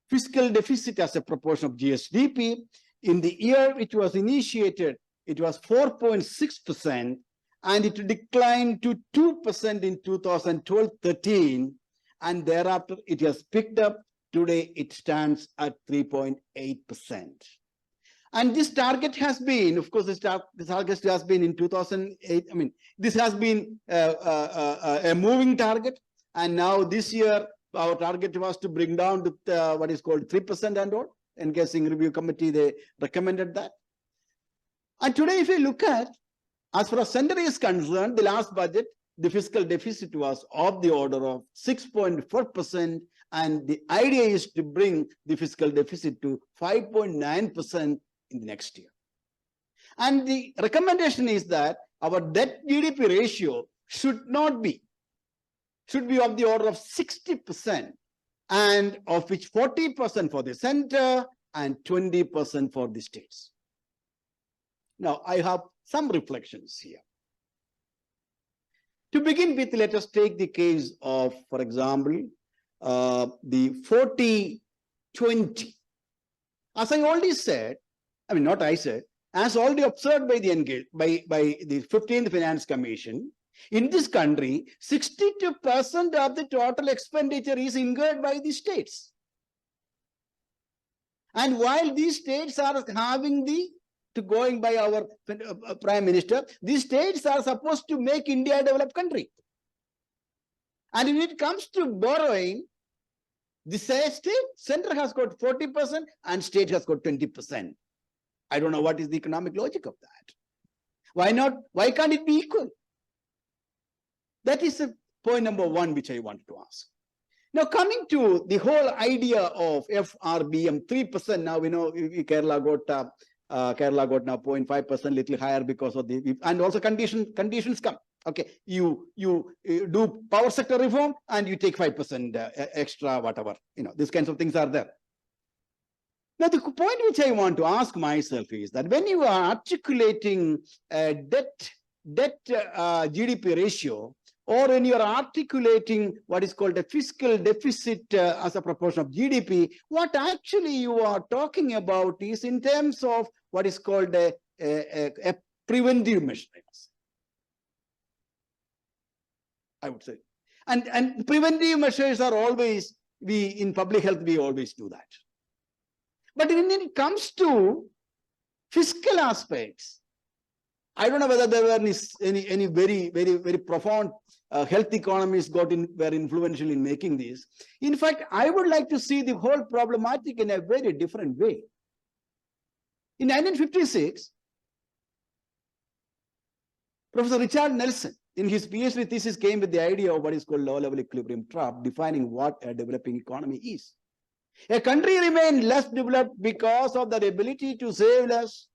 fiscal deficit as a proportion of GSDP, in the year which was initiated, it was 4.6%, and it declined to 2% in 2012-13, and thereafter it has picked up. Today it stands at 3.8%. And this target has been, of course, this target has been in 2008. I mean, this has been a moving target, and now this year our target was to bring down to what is called 3% and all. Engaging Review Committee, they recommended that. And today, if you look at, as far as center is concerned, the last budget, the fiscal deficit was of the order of 6.4%, and the idea is to bring the fiscal deficit to 5.9% in the next year. And the recommendation is that our debt GDP ratio should be of the order of 60%, and of which 40% for the center and 20% for the states. Now, I have some reflections here. To begin with, let us take the case of, for example, the 40-20. As I already said, I mean, not I said, as already observed by the 15th Finance Commission, In this country, 62% of the total expenditure is incurred by the states. And while these states are having going by our Prime Minister, these states are supposed to make India a developed country. And when it comes to borrowing, the center has got 40% and state has got 20%. I don't know what is the economic logic of that. Why not? Why can't it be equal? That is point number one which I wanted to ask. Now, coming to the whole idea of FRBM, 3%. Now, we know Kerala got now 0.5%, little higher because of and also conditions come. Okay, you do power sector reform and you take 5% extra, whatever, these kinds of things are there. Now, the point which I want to ask myself is that when you are articulating a debt GDP ratio, or when you are articulating what is called a fiscal deficit as a proportion of GDP, what actually you are talking about is in terms of what is called a preventive measure, I would say. And preventive measures are always, in public health, we always do that. But when it comes to fiscal aspects, I don't know whether there were any very, very, very profound health economists were influential in making this. In fact, I would like to see the whole problematic in a very different way. In 1956, Professor Richard Nelson, in his PhD thesis, came with the idea of what is called low-level equilibrium trap, defining what a developing economy is. A country remains less developed because of their ability to save less,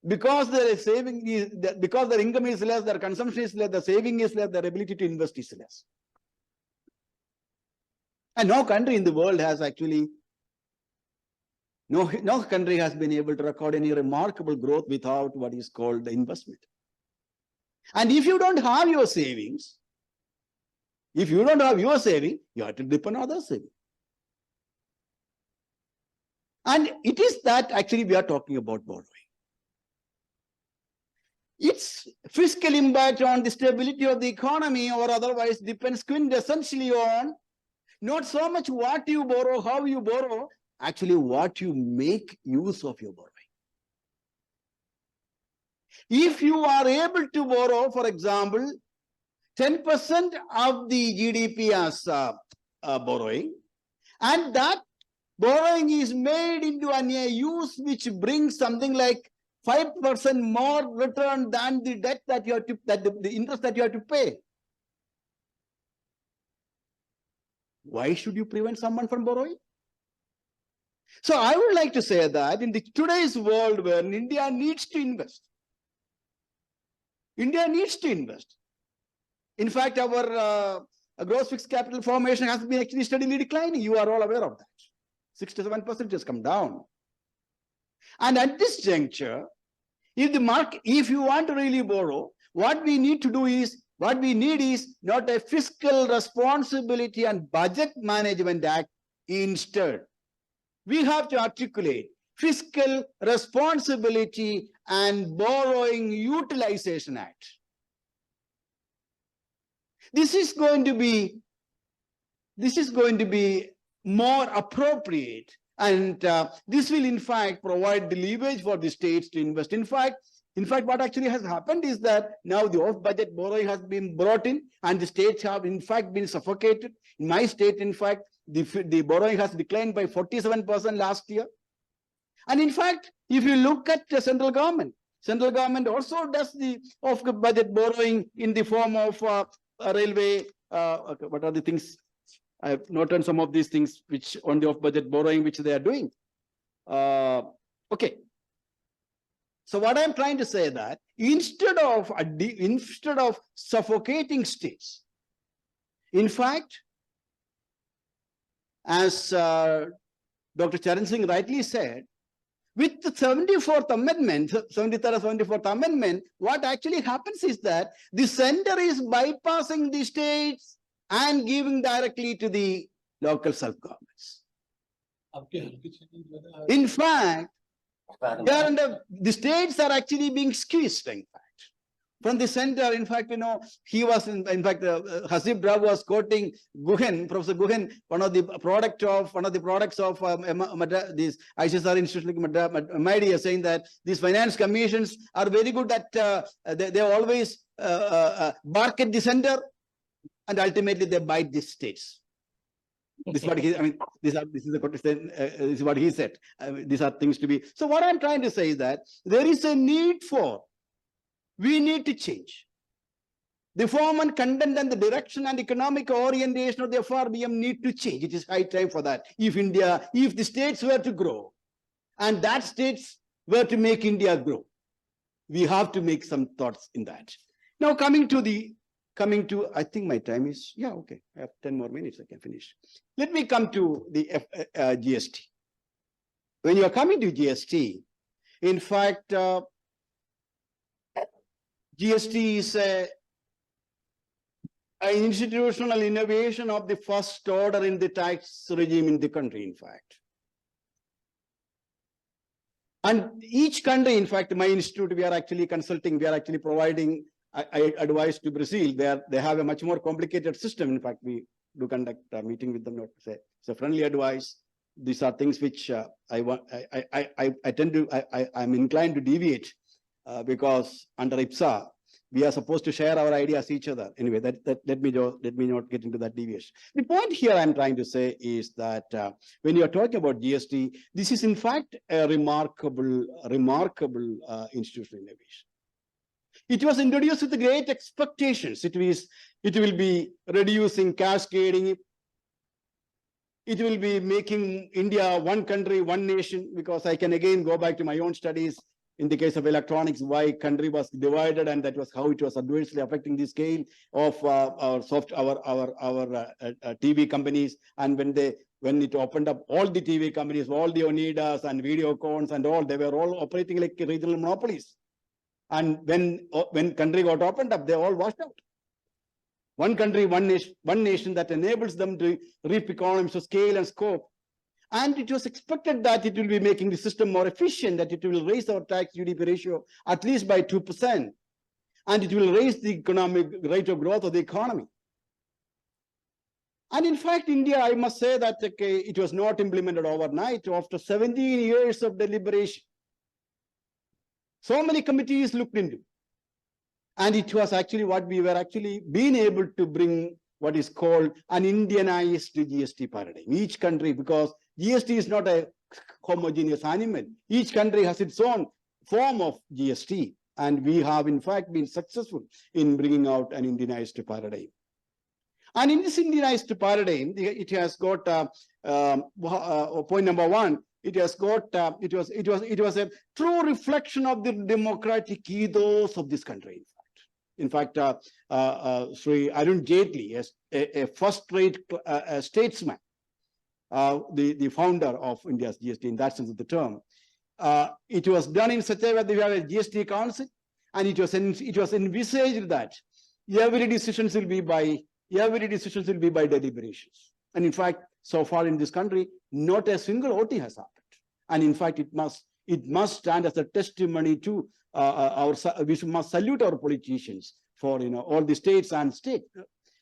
because their because their income is less, their consumption is less, their saving is less, their ability to invest is less. And no country in the world has actually, no country has been able to record any remarkable growth without what is called the investment. And if you don't have your savings, you have to depend on other savings. And it is that actually we are talking about borrowing. Its fiscal impact on the stability of the economy or otherwise depends quintessentially on not so much what you borrow, how you borrow, actually what you make use of your borrowing. If you are able to borrow, for example, 10% of the GDP as borrowing, and that borrowing is made into a use which brings something like 5% more return than the debt that you have to, the interest that you have to pay. Why should you prevent someone from borrowing? So I would like to say that in today's world where India needs to invest, India needs to invest. In fact, our gross fixed capital formation has been actually steadily declining. You are all aware of that. 67% has come down. And at this juncture, if you want to really borrow, what we need is not a fiscal responsibility and budget management act. Instead, we have to articulate fiscal responsibility and borrowing utilization act. This is going to be more appropriate, and this will in fact provide the leverage for the states to invest. In fact, what actually has happened is that now the off-budget borrowing has been brought in, and the states have in fact been suffocated. In my state, in fact, the borrowing has declined by 47% last year. And in fact, if you look at the central government also does the off-budget borrowing in the form of railway. What are the things? I have noted some of these things which on the off-budget borrowing which they are doing. Okay. So what I'm trying to say that instead of suffocating states, in fact, as Dr. Charan Singh rightly said, with the 74th Amendment, 73rd or 74th Amendment, what actually happens is that the center is bypassing the states and giving directly to the local self-governments. In fact, the states are actually being squeezed, in fact. From the center, in fact, he was in fact, Hasib Rao was quoting Guhen, Professor Guhen, one of the products of this ICSR Institute like Media, saying that these finance commissions are very good at they always bark at the center, and ultimately they bite the states. This is what he. I mean, this is what he said. These are things to be. So what I'm trying to say is that there is a need for. We need to change. The form and content and the direction and economic orientation of the FRBM need to change. It is high time for that. If the states were to grow, and that states were to make India grow, we have to make some thoughts in that. Now coming to, I think my time is, yeah, okay. I have 10 more minutes, I can finish. Let me come to the GST. When you are coming to GST, in fact, GST is an institutional innovation of the first order in the tax regime in the country, in fact. And each country, in fact, my institute, we are actually consulting, we are actually providing advice to Brazil, where they have a much more complicated system. In fact, we do conduct a meeting with them, not to say it's a friendly advice. These are things which I'm inclined to deviate. Because under IPSA, we are supposed to share our ideas each other. Anyway, let me not get into that deviation. The point here I'm trying to say is that when you are talking about GST, this is in fact a remarkable institutional innovation. It was introduced with great expectations. It will be reducing cascading. It will be making India one country, one nation, because I can again go back to my own studies. In the case of electronics, why country was divided, and that was how it was adversely affecting the scale of our TV companies. And when it opened up, all the TV companies, all the Onidas and Videocons and all, they were all operating like regional monopolies. And when country got opened up, they all washed out. One country, one nation that enables them to reap economies of scale and scope. And it was expected that it will be making the system more efficient, that it will raise our tax GDP ratio at least by 2%. And it will raise the economic rate of growth of the economy. And in fact, India, I must say that it was not implemented overnight. After 17 years of deliberation, so many committees looked into. And it was actually what we were actually being able to bring what is called an Indianized GST paradigm. Each country, because GST is not a homogeneous animal. Each country has its own form of GST. And we have, in fact, been successful in bringing out an Indianized paradigm. And in this Indianized paradigm, it has got point number one. It has got it was a true reflection of the democratic ethos of this country. In fact, Sri Arun Jaitley, a first-rate statesman, the founder of India's GST in that sense of the term, it was done in such a way that we have a GST council, and it was envisaged that every decisions will be by deliberations. And in fact, so far in this country, not a single voting has happened. And in fact, it must stand as a testimony to we must salute our politicians for all the states and state.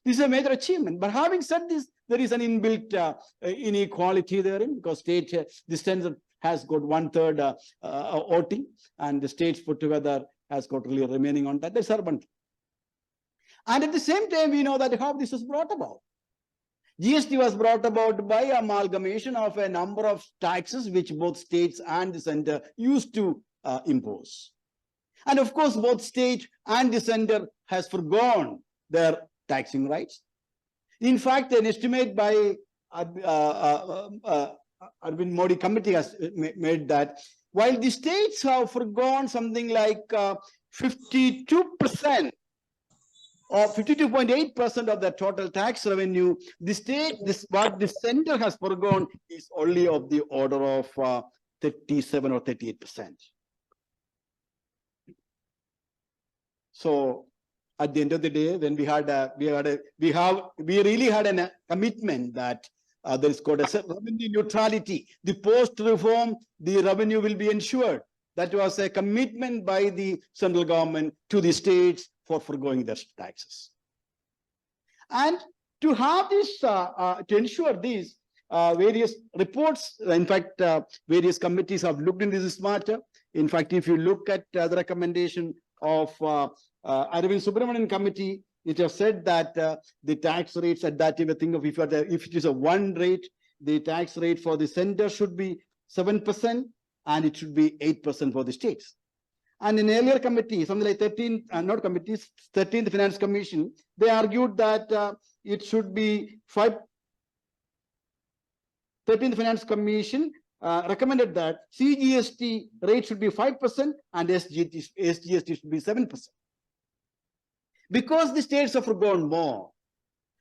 This is a major achievement. But having said this, there is an inbuilt inequality therein, because the center has got 1/3 voting, and the states put together has got really remaining on that. That's urban. And at the same time, we know that how this was brought about. GST was brought about by amalgamation of a number of taxes which both states and the center used to impose. And of course, both state and the center has forgone their taxing rights. In fact, an estimate by Arvind Modi committee has made that while the states have forgone something like 52% or 52.8% of the total tax revenue, what the center has forgone is only of the order of 37 or 38%. So at the end of the day, when we really had a commitment that there is called a revenue neutrality. The post-reform, the revenue will be ensured. That was a commitment by the central government to the states for foregoing their taxes. And to have this, to ensure these, various reports, in fact, various committees have looked into this matter. In fact, if you look at the recommendation of Arvind Subramanian committee, it has said that the tax rates at that time, think of if it is a one rate, the tax rate for the center should be 7% and it should be 8% for the states. And in earlier committee, something like 13th Finance Commission, they argued that it should be 5. 13th Finance Commission recommended that CGST rate should be 5% and SGST should be 7%. Because the states have forgone more.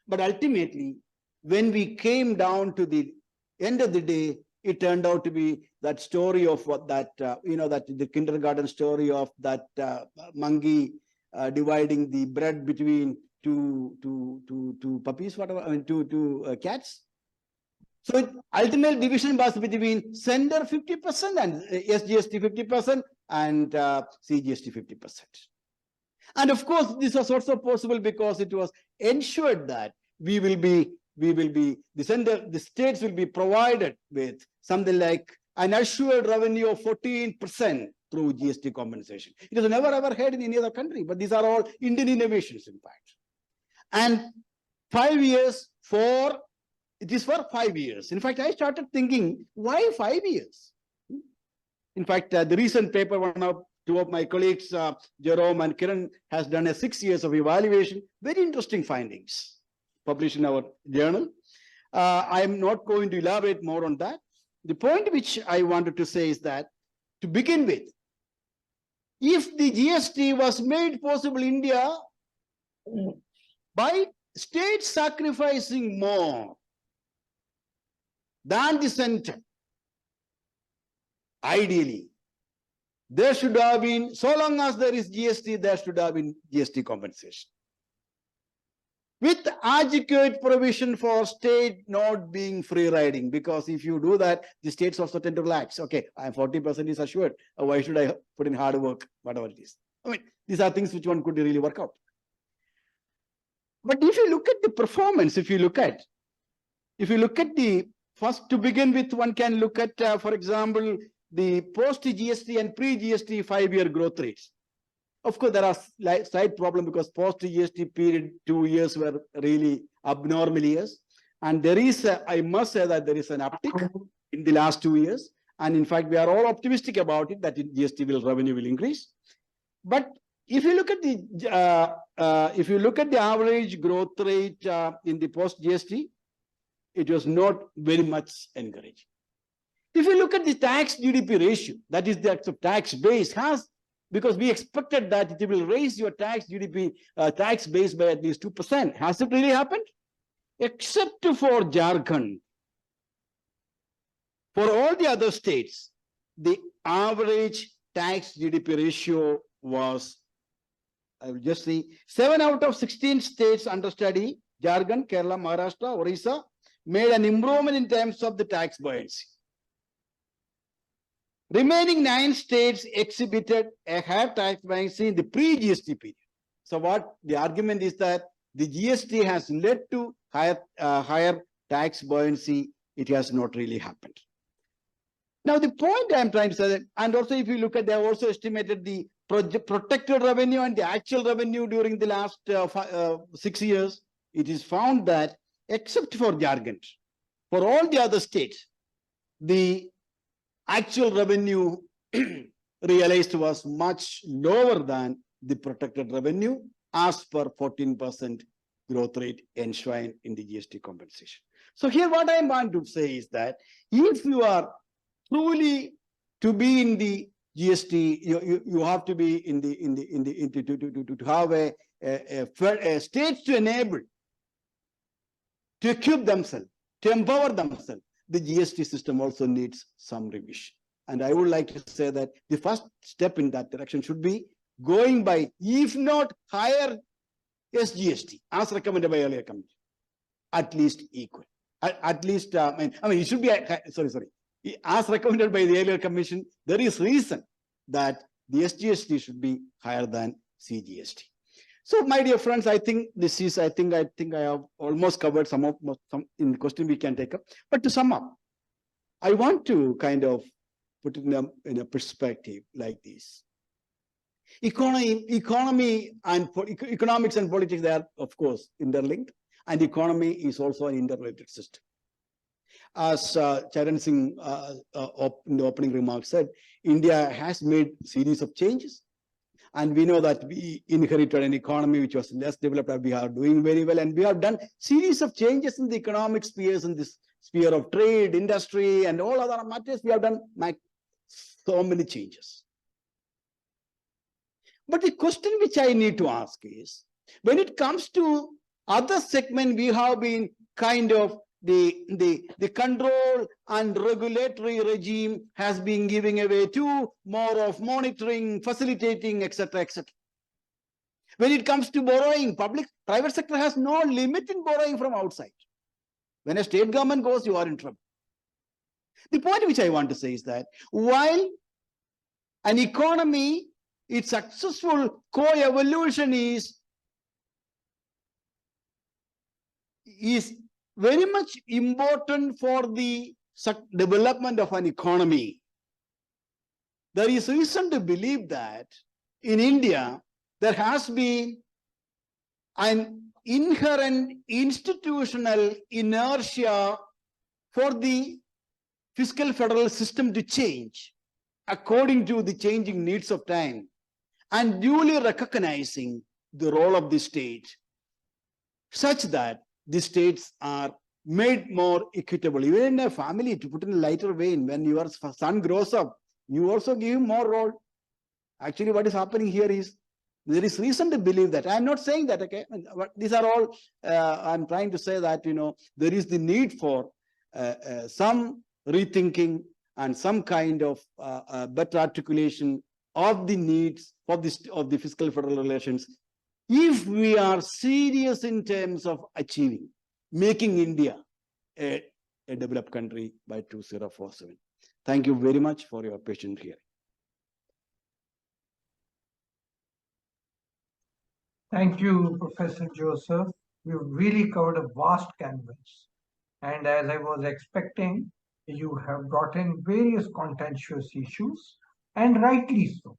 But ultimately, when we came down to the end of the day, it turned out to be that story of what that, that the kindergarten story of that monkey dividing the bread between two puppies, whatever, I mean, two cats. So ultimate division was between center 50% and SGST 50% and CGST 50%. And of course, this was also possible because it was ensured that the states will be provided with something like an assured revenue of 14% through GST compensation. It was never ever had in any other country, but these are all Indian innovations, in fact. And 5 years it is for 5 years. In fact, I started thinking, why 5 years? In fact, the recent paper, two of my colleagues, Jerome and Kiran, has done a 6 years of evaluation. Very interesting findings published in our journal. I am not going to elaborate more on that. The point which I wanted to say is that, to begin with, if the GST was made possible in India by states sacrificing more than the center, ideally, there should have been, so long as there is GST, there should have been GST compensation. With adequate provision for state not being free riding, because if you do that, the states also tend to relax. Okay, I'm 40% is assured. Why should I put in hard work, whatever it is? I mean, these are things which one could really work out. But if you look at the performance, if you look at the first, to begin with, one can look at, for example, the post-GST and pre-GST 5-year growth rates. Of course, there are slight problem because post-GST period 2 years were really abnormal years. And there is, I must say that there is an uptick in the last 2 years. And in fact, we are all optimistic about it, that GST revenue will increase. But if you look at the average growth rate in the post-GST, it was not very much encouraging. If you look at the tax GDP ratio, that is the tax base because we expected that it will raise your tax GDP tax base by at least 2%. Has it really happened? Except for Jharkhand. For all the other states, the average tax GDP ratio was, I will just see, 7 out of 16 states under study, Jharkhand, Kerala, Maharashtra, Orissa, made an improvement in terms of the tax buoyancy. Remaining 9 states exhibited a higher tax buoyancy in the pre-GST period. So what the argument is that the GST has led to higher tax buoyancy. It has not really happened. Now, the point I'm trying to say, and also if you look at, they have also estimated the protected revenue and the actual revenue during the last 6 years. It is found that except for Jharkhand, for all the other states, the actual revenue realized was much lower than the protected revenue as per 14% growth rate enshrined in the GST compensation. So here what I want to say is that if you are truly to be in the GST, you have to be to have a state to enable, to equip themselves, to empower themselves. The GST system also needs some revision. And I would like to say that the first step in that direction should be going by, if not higher SGST, as recommended by earlier committee, at least equal. At least, it should be, as recommended by the earlier commission, there is reason that the SGST should be higher than CGST. So, my dear friends, I think this is, I think I have almost covered some in the question we can take up. But to sum up, I want to kind of put it in a perspective like this. Economy and economics and politics, they are of course interlinked, and economy is also an interrelated system. As Charan Singh in the opening remarks said, India has made series of changes, and we know that we inherited an economy which was less developed, and we are doing very well, and we have done series of changes in the economic spheres, in this sphere of trade, industry, and all other matters. We have done so many changes. But the question which I need to ask is, when it comes to other segment, we have been kind of the control and regulatory regime has been giving away to more of monitoring, facilitating, etc., etc. When it comes to borrowing, private sector has no limit in borrowing from outside. When a state government goes, you are in trouble. The point which I want to say is that while an economy, its successful co-evolution is very much important for the development of an economy. There is reason to believe that in India, there has been an inherent institutional inertia for the fiscal federal system to change according to the changing needs of time, and duly recognizing the role of the state such that the states are made more equitable. Even in a family, to put in a lighter vein, when your son grows up, you also give him more role. Actually, what is happening here is, there is reason to believe that. I'm not saying that, okay? These are all, I'm trying to say that, there is the need for some rethinking and some kind of better articulation of the needs of the fiscal federal relations, if we are serious in terms of making India a developed country by 2047. Thank you very much for your patient hearing. Thank you, Professor Joseph. You've really covered a vast canvas. And as I was expecting, you have brought in various contentious issues, and rightly so.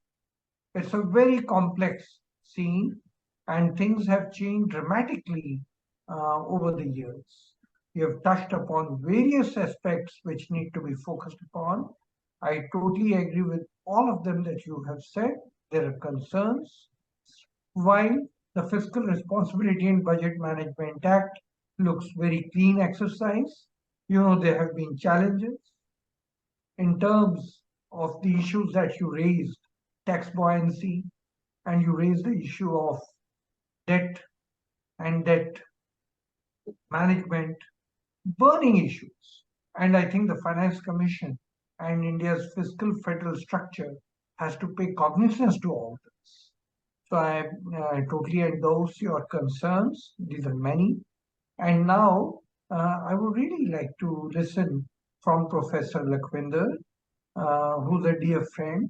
It's a very complex scene, and things have changed dramatically over the years. You have touched upon various aspects which need to be focused upon. I totally agree with all of them that you have said. There are concerns. While the Fiscal Responsibility and Budget Management Act looks very clean exercise, there have been challenges in terms of the issues that you raised, tax buoyancy, and you raised the issue of debt and debt management, burning issues. And I think the Finance Commission and India's fiscal federal structure has to pay cognizance to all this. So I totally endorse your concerns. These are many. And now I would really like to listen from Professor Lakhvinder, who's a dear friend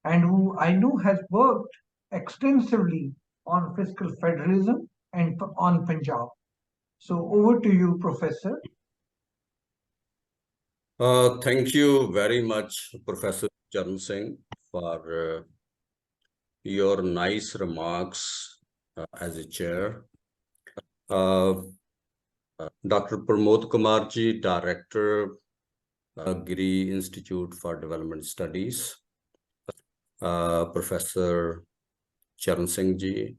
and who I know has worked extensively on fiscal federalism and on Punjab. So over to you, Professor. Thank you very much, Professor Charan Singh, for your nice remarks as a chair. Dr. Pramod Kumar ji, Director, GIDS Institute for Development Studies, Professor Charan Singh ji,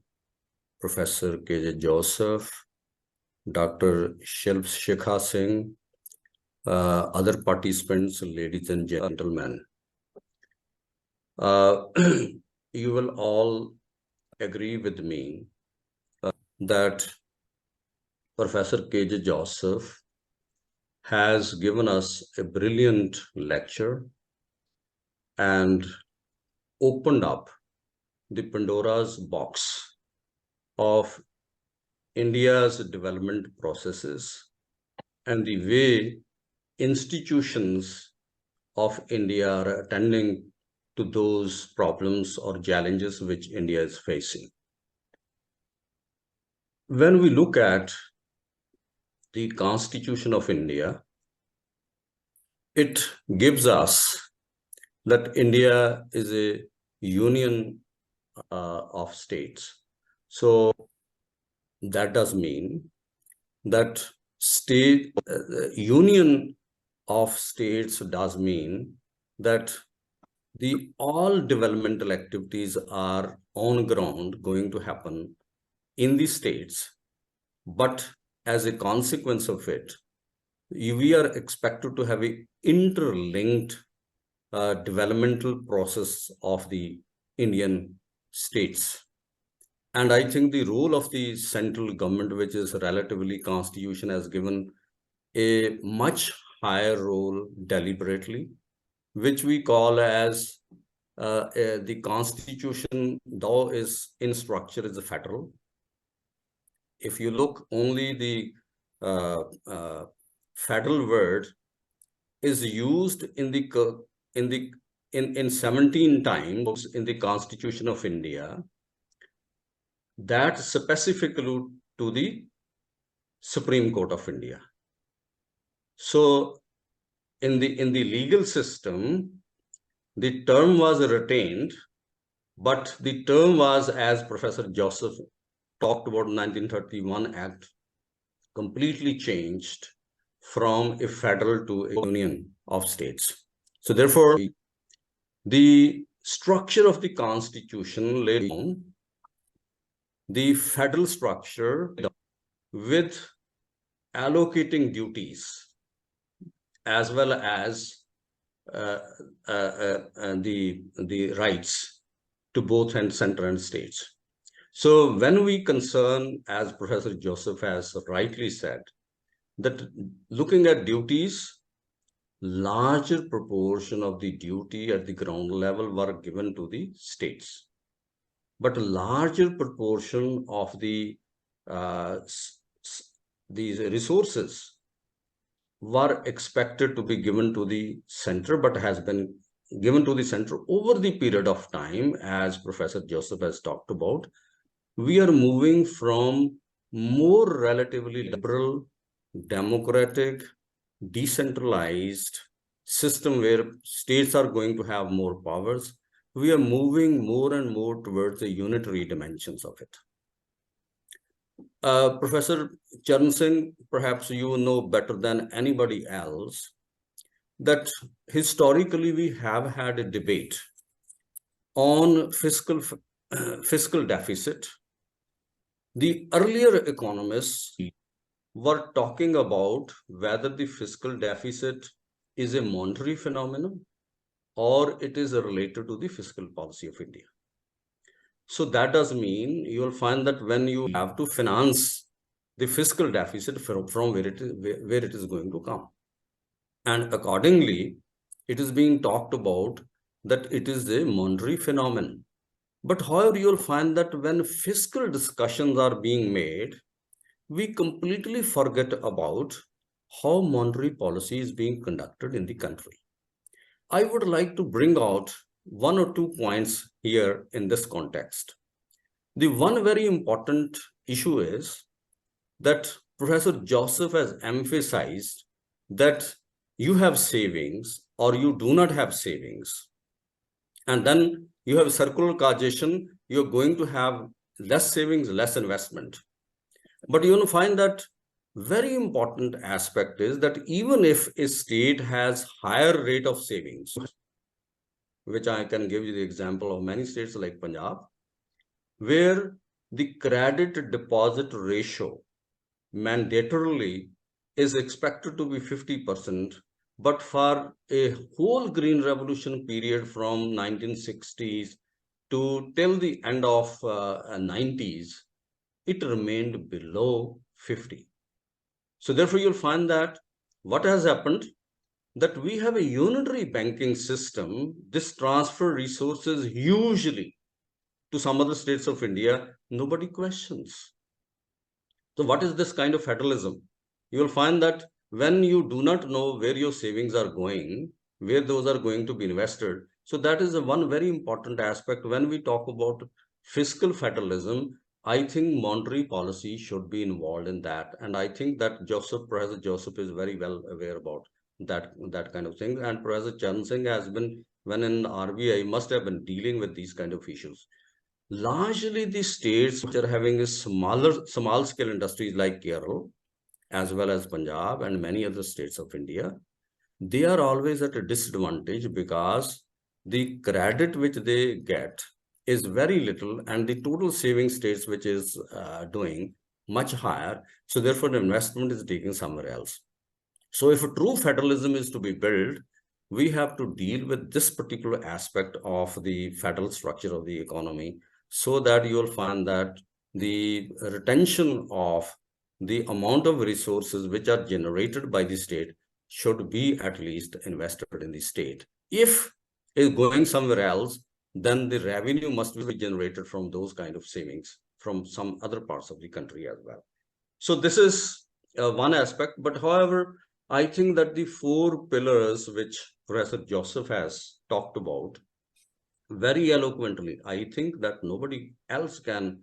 Professor KJ Joseph, Dr. Shikha Singh, other participants, ladies and gentlemen. You will all agree with me that Professor KJ Joseph has given us a brilliant lecture and opened up the Pandora's box of India's development processes and the way institutions of India are attending to those problems or challenges which India is facing. When we look at the Constitution of India, it gives us that India is a union of states. So that does mean that union of states does mean that all developmental activities are on ground going to happen in the states, but as a consequence of it, we are expected to have a interlinked developmental process of the Indian states. And I think the role of the central government, which is relatively constitution, has given a much higher role deliberately, which we call as the constitution, though is in structure, is a federal. If you look, only the federal word is used in 17 times in the Constitution of India, that specifically to the Supreme Court of India. So in the legal system, the term was retained, but the term was, as Professor Joseph talked about, 1931 Act, completely changed from a federal to a union of states. So therefore, the structure of the Constitution laid down the federal structure with allocating duties as well as the rights to both center and states. So when we concern, as Professor Joseph has rightly said, that looking at duties, larger proportion of the duty at the ground level were given to the states, but a larger proportion of these resources were expected to be given to the center, but has been given to the center over the period of time. As Professor Joseph has talked about, we are moving from more relatively liberal, democratic, decentralized system where states are going to have more powers. We are moving more and more towards the unitary dimensions of it. Professor Charan Singh, perhaps you know better than anybody else that historically we have had a debate on fiscal deficit. The earlier economists were talking about whether the fiscal deficit is a monetary phenomenon or it is related to the fiscal policy of India. So that does mean you will find that when you have to finance the fiscal deficit from where it is going to come. And accordingly, it is being talked about that it is a monetary phenomenon. But however, you will find that when fiscal discussions are being made, we completely forget about how monetary policy is being conducted in the country. I would like to bring out one or two points here in this context. The one very important issue is that Professor Joseph has emphasized that you have savings or you do not have savings. And then you have circular causation, you're going to have less savings, less investment. But you will find that very important aspect is that even if a state has higher rate of savings, which I can give you the example of many states like Punjab, where the credit deposit ratio mandatorily is expected to be 50%, but for a whole Green Revolution period from 1960s to till the end of 90s, it remained below 50. So therefore, you'll find that what has happened, that we have a unitary banking system. This transfer resources usually to some other states of India, nobody questions. So what is this kind of federalism? You will find that when you do not know where your savings are going, where those are going to be invested, So that is one very important aspect. When we talk about fiscal federalism, I think monetary policy should be involved in that. And I think that Professor Joseph is very well aware about that kind of thing. And Professor Charan Singh has been, when in RBI, must have been dealing with these kind of issues. Largely the states which are having a small scale industries like Kerala, as well as Punjab and many other states of India, they are always at a disadvantage because the credit which they get is very little and the total saving states which is doing much higher. So therefore the investment is taken somewhere else. So if a true federalism is to be built, we have to deal with this particular aspect of the federal structure of the economy, so that you will find that the retention of the amount of resources which are generated by the state should be at least invested in the state. If it's going somewhere else, then the revenue must be generated from those kind of savings from some other parts of the country as well. So this is one aspect. But however, I think that the 4 pillars which Professor Joseph has talked about very eloquently, I think that nobody else can,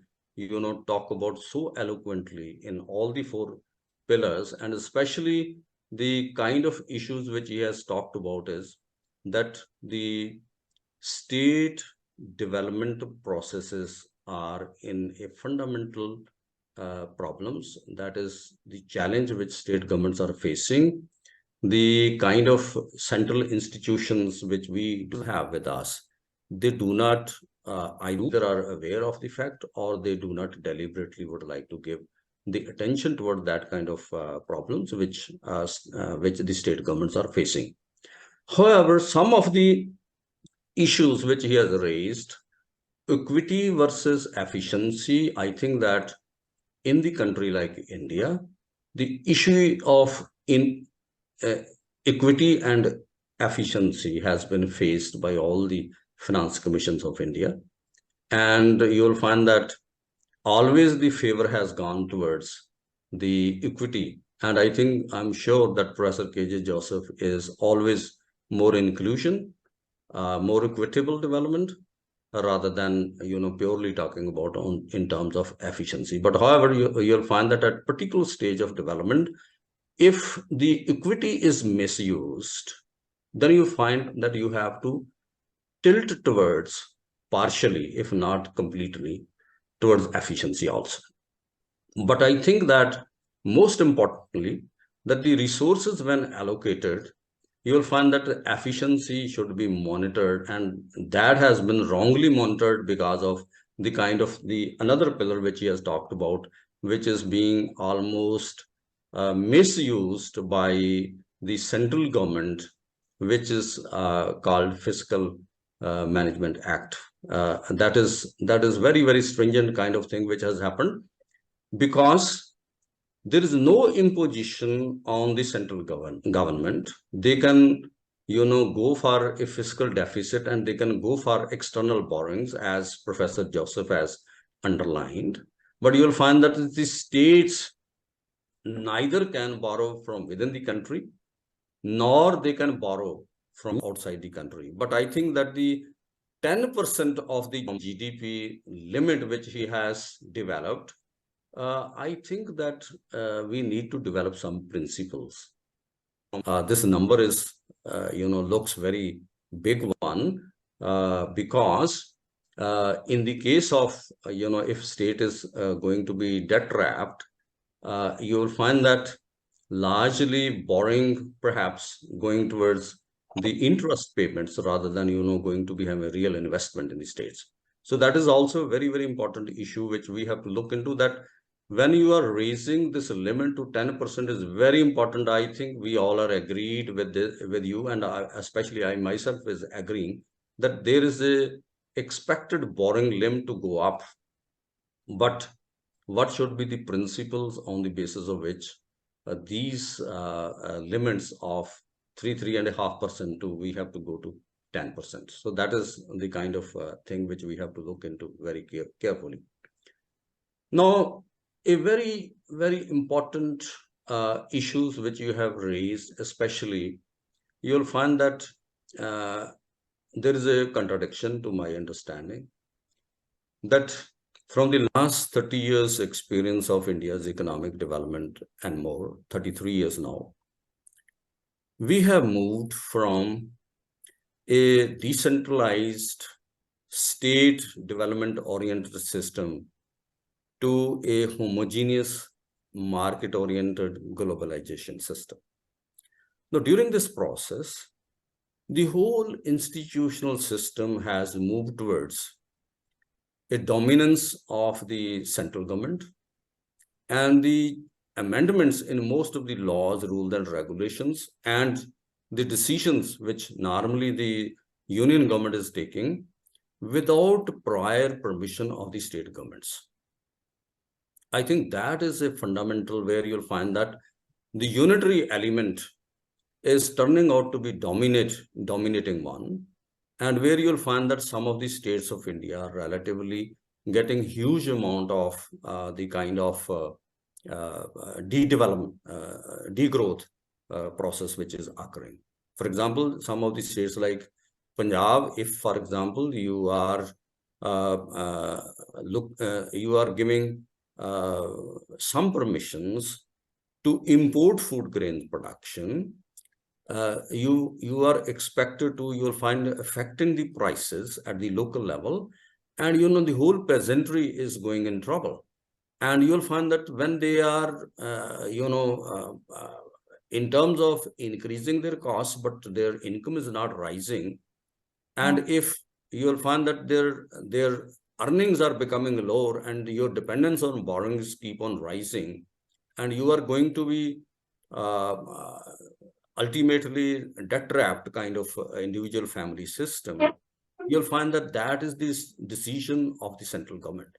talk about so eloquently in all the 4 pillars, and especially the kind of issues which he has talked about is that the state development processes are in a fundamental problems. That is the challenge which state governments are facing. The kind of central institutions which we do have with us, they do not either are aware of the fact, or they do not deliberately would like to give the attention toward that kind of problems which the state governments are facing. However, some of the issues which he has raised, equity versus efficiency, I think that in the country like India, the issue of equity and efficiency has been faced by all the finance commissions of India. And you'll find that always the favor has gone towards the equity. And I'm sure that Professor K.J. Joseph is always more inclusion, more equitable development, rather than purely talking about in terms of efficiency. But however, you'll find that at particular stage of development, if the equity is misused, then you find that you have to tilt towards partially, if not completely, towards efficiency also. But I think that most importantly, that the resources when allocated, you will find that the efficiency should be monitored, and that has been wrongly monitored because of the kind of another pillar which he has talked about, which is being almost misused by the central government, which is called Fiscal Management Act. That is very, very stringent kind of thing which has happened, because there is no imposition on the central government. They can, go for a fiscal deficit, and they can go for external borrowings, as Professor Joseph has underlined. But you'll find that the states neither can borrow from within the country, nor they can borrow from outside the country. But I think that the 10% of the GDP limit which he has developed, I think that we need to develop some principles. This number is, looks very big one, because in the case of, if state is going to be debt trapped, you will find that largely borrowing, perhaps going towards the interest payments rather than, going to be having a real investment in the states. So that is also a very, very important issue which we have to look into, that when you are raising this limit to 10% is very important. I think we all are agreed with this, with you, and especially I myself is agreeing that there is a expected borrowing limit to go up. But what should be the principles on the basis of which these limits of 3.5% to we have to go to 10%? So that is the kind of thing which we have to look into very carefully. Now, a very, very important issues which you have raised, especially you'll find that there is a contradiction to my understanding that from the last 30 years experience of India's economic development and more, 33 years now, we have moved from a decentralized state development oriented system to a homogeneous market oriented globalization system. Now, during this process, the whole institutional system has moved towards a dominance of the central government, and the amendments in most of the laws, rules, and regulations, and the decisions which normally the union government is taking without prior permission of the state governments. I think that is a fundamental where you'll find that the unitary element is turning out to be dominating one, and where you'll find that some of the states of India are relatively getting huge amount of the kind of degrowth process which is occurring. For example, some of the states like Punjab, if for example you are you are giving some permissions to import food grain production, you are expected to, you'll find affecting the prices at the local level, and the whole peasantry is going in trouble. And you'll find that when they are in terms of increasing their costs, but their income is not rising, and if you'll find that their earnings are becoming lower and your dependence on borrowings keep on rising, and you are going to be ultimately debt-trapped kind of individual family system, you'll find that that is this decision of the central government.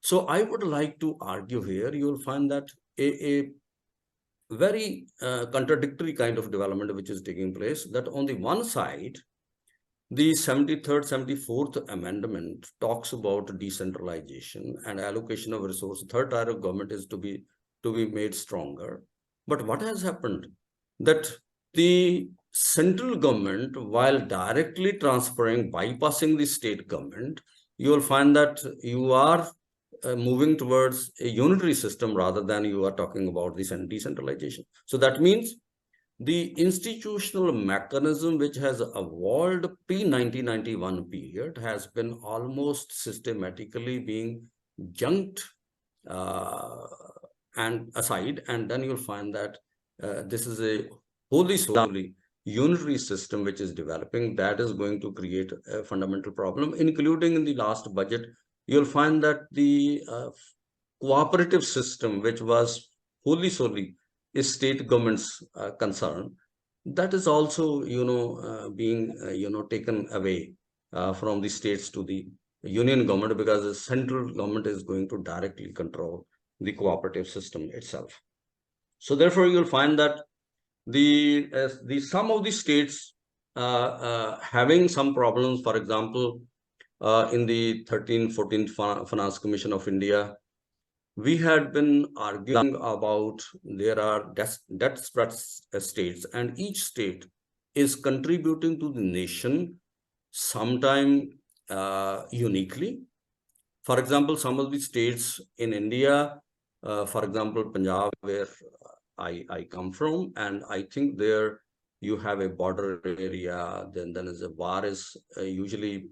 So I would like to argue here, you'll find that a very contradictory kind of development which is taking place, that on the one side, the 73rd, 74th Amendment talks about decentralization and allocation of resources. Third tier of government is to be made stronger. But what has happened? That the central government, while directly transferring, bypassing the state government, you will find that you are moving towards a unitary system rather than you are talking about this decentralization. So that means the institutional mechanism which has evolved pre-1991 period has been almost systematically being junked and aside, and then you'll find that this is a wholly solely unitary system which is developing that is going to create a fundamental problem, including in the last budget. You'll find that the cooperative system, which was wholly solely a state government's concern, that is also being taken away from the states to the union government, because the central government is going to directly control the cooperative system itself. So therefore you'll find that the some of the states having some problems. For example, in the 13-14 Finance Commission of India, we had been arguing about there are debt spread states, and each state is contributing to the nation sometime uniquely. For example, some of the states in India, for example, Punjab, where I come from, and I think there you have a border area, then is a war is usually,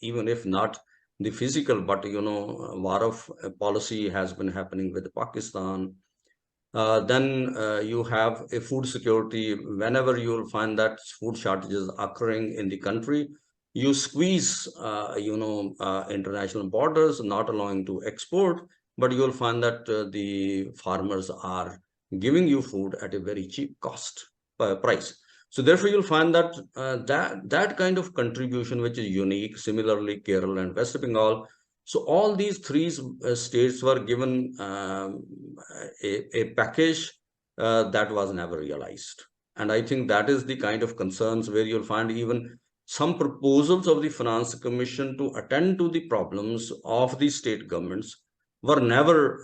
even if not the physical, but war of policy has been happening with Pakistan. Then you have a food security. Whenever you will find that food shortages occurring in the country, you squeeze international borders, not allowing to export, but you will find that the farmers are giving you food at a very cheap cost price. So therefore you'll find that that kind of contribution which is unique. Similarly, Kerala and West Bengal. So all these three states were given a package that was never realized. And I think that is the kind of concerns where you'll find even some proposals of the Finance Commission to attend to the problems of the state governments were never,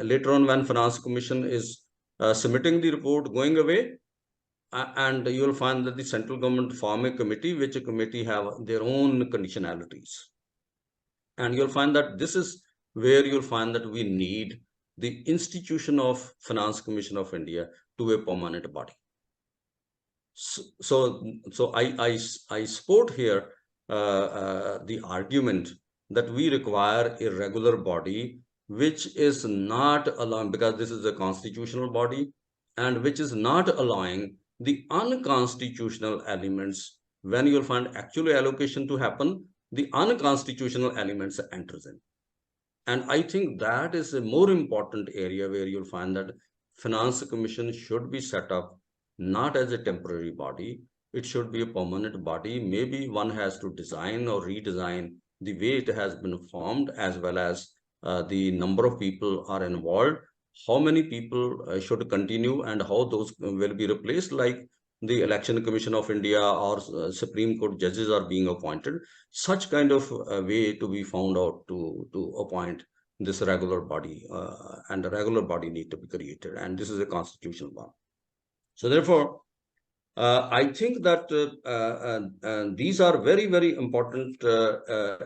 later on when Finance Commission is submitting the report going away, and you'll find that the central government form a committee, which a committee have their own conditionalities. And you'll find that this is where you'll find that we need the institution of Finance Commission of India to a permanent body. So I support here the argument that we require a regular body which is not allowing, because this is a constitutional body, and which is not allowing the unconstitutional elements. When you'll find actual allocation to happen, the unconstitutional elements enters in. And I think that is a more important area where you'll find that Finance Commission should be set up not as a temporary body. It should be a permanent body. Maybe one has to design or redesign the way it has been formed, as well as the number of people are involved, how many people should continue, and how those will be replaced, like the Election Commission of India or Supreme Court judges are being appointed. Such kind of way to be found out to appoint this regular body, and a regular body need to be created, and this is a constitutional one. So therefore, I think that these are very, very important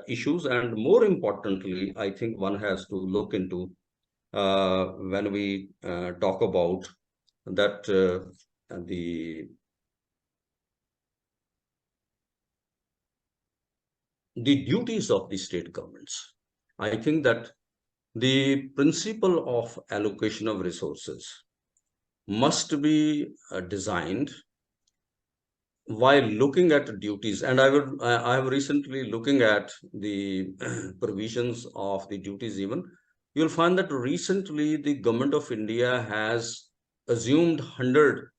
issues, and more importantly, I think one has to look into when we talk about that the duties of the state governments. I think that the principle of allocation of resources must be designed while looking at duties. And I have recently looking at the provisions of the duties even. You'll find that recently the government of India has assumed 100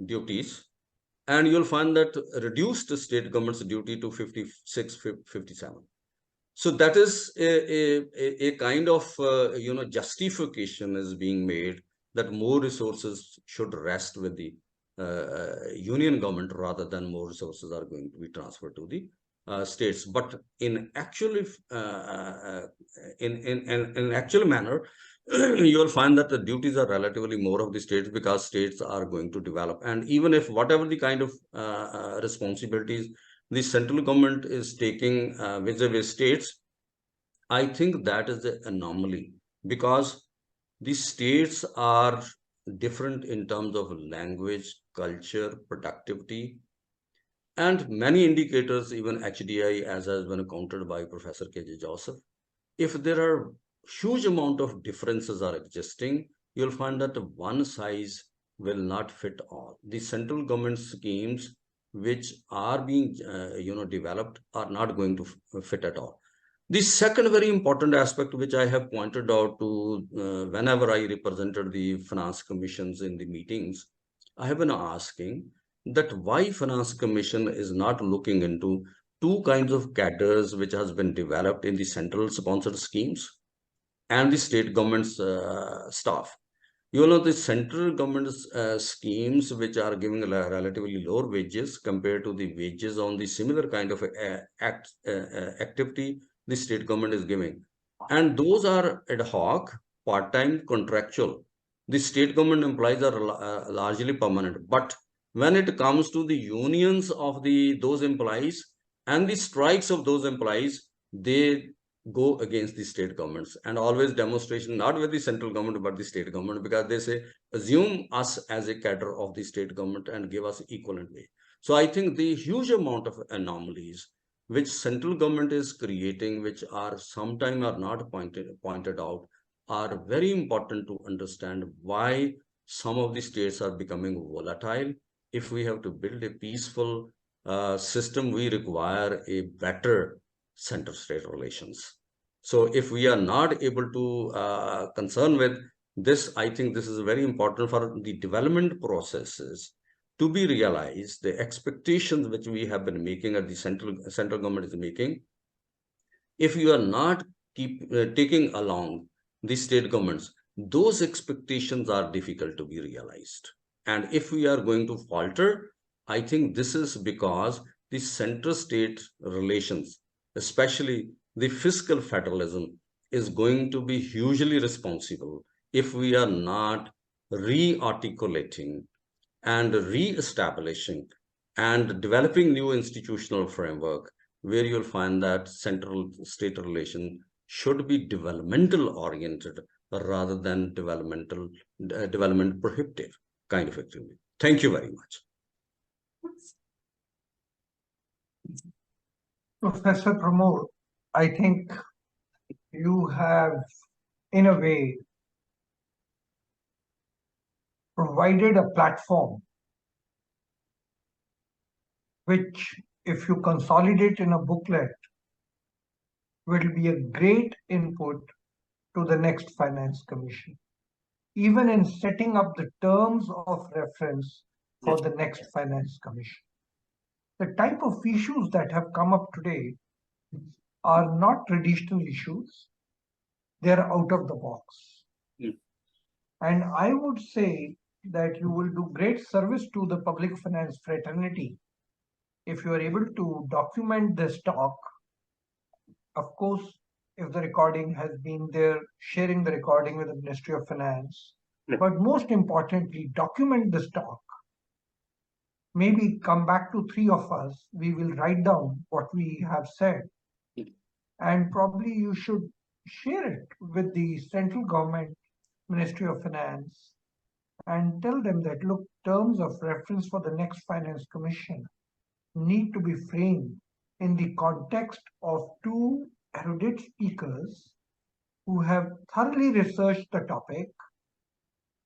duties, and you'll find that reduced state government's duty to 56, 57. So that is a kind of justification is being made that more resources should rest with the union government rather than more resources are going to be transferred to the states. But in actually in actual manner, you will find that the duties are relatively more of the states, because states are going to develop. And even if whatever the kind of responsibilities the central government is taking vis-a-vis states, I think that is the anomaly, because the states are different in terms of language, culture, productivity, and many indicators, even HDI, as has been counted by Professor K.J. Joseph. If there are huge amount of differences are existing, you'll find that one size will not fit all. The central government schemes which are being developed are not going to fit at all. The second very important aspect which I have pointed out to whenever I represented the finance commissions in the meetings, I have been asking that why Finance Commission is not looking into two kinds of cadres which has been developed in the central sponsored schemes and the state government's staff. You know, the central government's schemes which are giving relatively lower wages compared to the wages on the similar kind of activity the state government is giving. And those are ad hoc, part-time, contractual. The state government employees are largely permanent. But when it comes to the unions of those employees and the strikes of those employees, they go against the state governments, and always demonstration not with the central government but the state government, because they say assume us as a cadre of the state government and give us equivalent way. So I think the huge amount of anomalies which central government is creating, which are sometimes are not pointed out, are very important to understand why some of the states are becoming volatile. If we have to build a peaceful system, we require a better center-state relations. So if we are not able to concern with this, I think this is very important for the development processes to be realized. The expectations which we have been making at the central government is making, if you are not taking along the state governments, those expectations are difficult to be realized. And if we are going to falter, I think this is because the center-state relations, especially the fiscal federalism, is going to be hugely responsible if we are not re-articulating and re-establishing and developing new institutional framework, where you'll find that central state relation should be developmental oriented rather than development prohibitive kind of activity. Thank you very much. Professor Pramod, I think you have, in a way, provided a platform which, if you consolidate in a booklet, will be a great input to the next Finance Commission, even in setting up the terms of reference for the next Finance Commission. The type of issues that have come up today are not traditional issues. They're out of the box. And I would say that you will do great service to the public finance fraternity if you are able to document this talk. Of course, if the recording has been there, sharing the recording with the Ministry of Finance. But most importantly, document this talk. Maybe come back to 3 of us. We will write down what we have said. And probably you should share it with the central government, Ministry of Finance, and tell them that, look, terms of reference for the next Finance Commission need to be framed in the context of 2 erudite speakers who have thoroughly researched the topic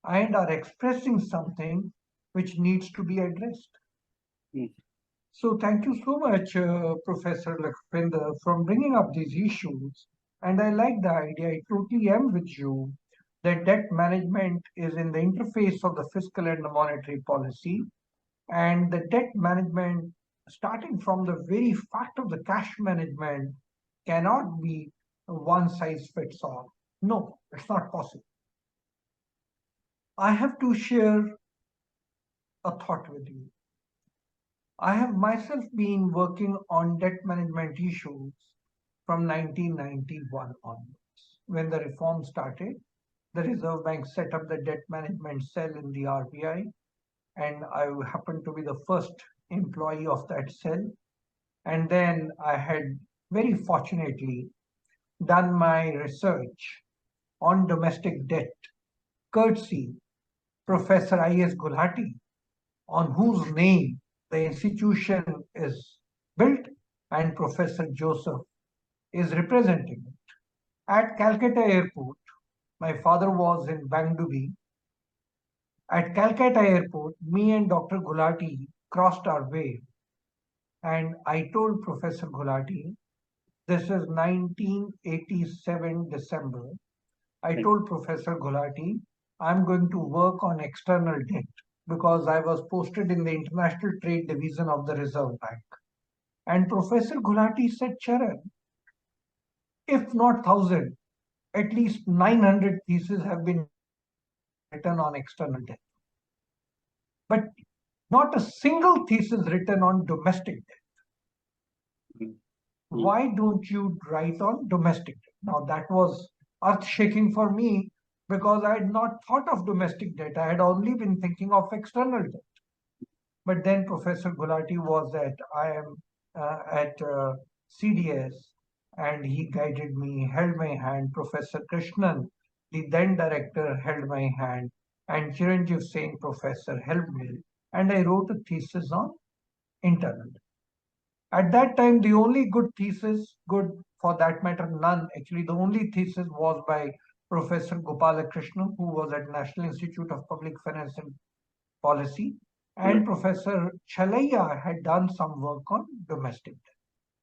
and are expressing something which needs to be addressed. So thank you so much, Professor Lakhvinder, for bringing up these issues. And I like the idea. I totally am with you that debt management is in the interface of the fiscal and the monetary policy. And the debt management, starting from the very fact of the cash management, cannot be one size fits all. No, it's not possible. I have to share a thought with you. I have myself been working on debt management issues from 1991 onwards. When the reform started, the Reserve Bank set up the debt management cell in the RBI, and I happened to be the first employee of that cell. And then I had very fortunately done my research on domestic debt, courtesy Professor I.S. Gulhati, on whose name the institution is built, and Professor Joseph is representing it. At Calcutta Airport, my father was in Bangdubi. At Calcutta Airport, me and Dr. Gulati crossed our way, and I told Professor Gulati, this is 1987 December, I told Professor Gulati, I'm going to work on external debt because I was posted in the International Trade Division of the Reserve Bank. And Professor Gulati said, Charan, if not 1,000, at least 900 theses have been written on external debt. But not a single thesis written on domestic debt. Why don't you write on domestic debt? Now that was earth-shaking for me because I had not thought of domestic debt. I had only been thinking of external debt. But then Professor Gulati was at CDS, and he guided me, held my hand. Professor Krishnan, the then director, held my hand, and Chiranjeev Singh, professor, helped me. And I wrote a thesis on internal debt. At that time, the only good thesis, good for that matter, none, actually the only thesis was by Professor Gopalakrishnan, who was at National Institute of Public Finance and Policy, and Professor Chalaya had done some work on domestic debt.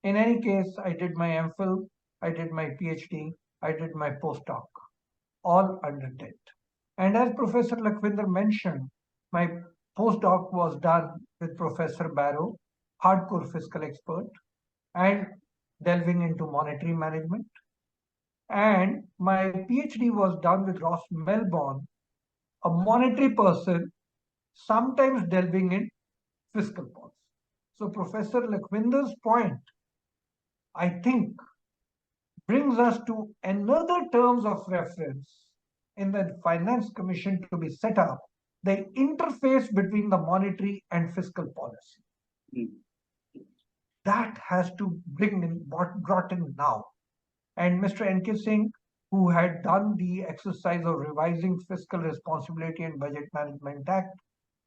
In any case, I did my MPhil, I did my PhD, I did my postdoc, all under debt. And as Professor Lakhvinder mentioned, my postdoc was done with Professor Barrow, hardcore fiscal expert, and delving into monetary management. And my PhD was done with Ross Melbourne, a monetary person, sometimes delving in fiscal policy. So Professor Lakhvinder's point, I think, brings us to another terms of reference in the Finance Commission to be set up the interface between the monetary and fiscal policy. That has to brought in now. And Mr. N.K. Singh, who had done the exercise of revising Fiscal Responsibility and Budget Management Act,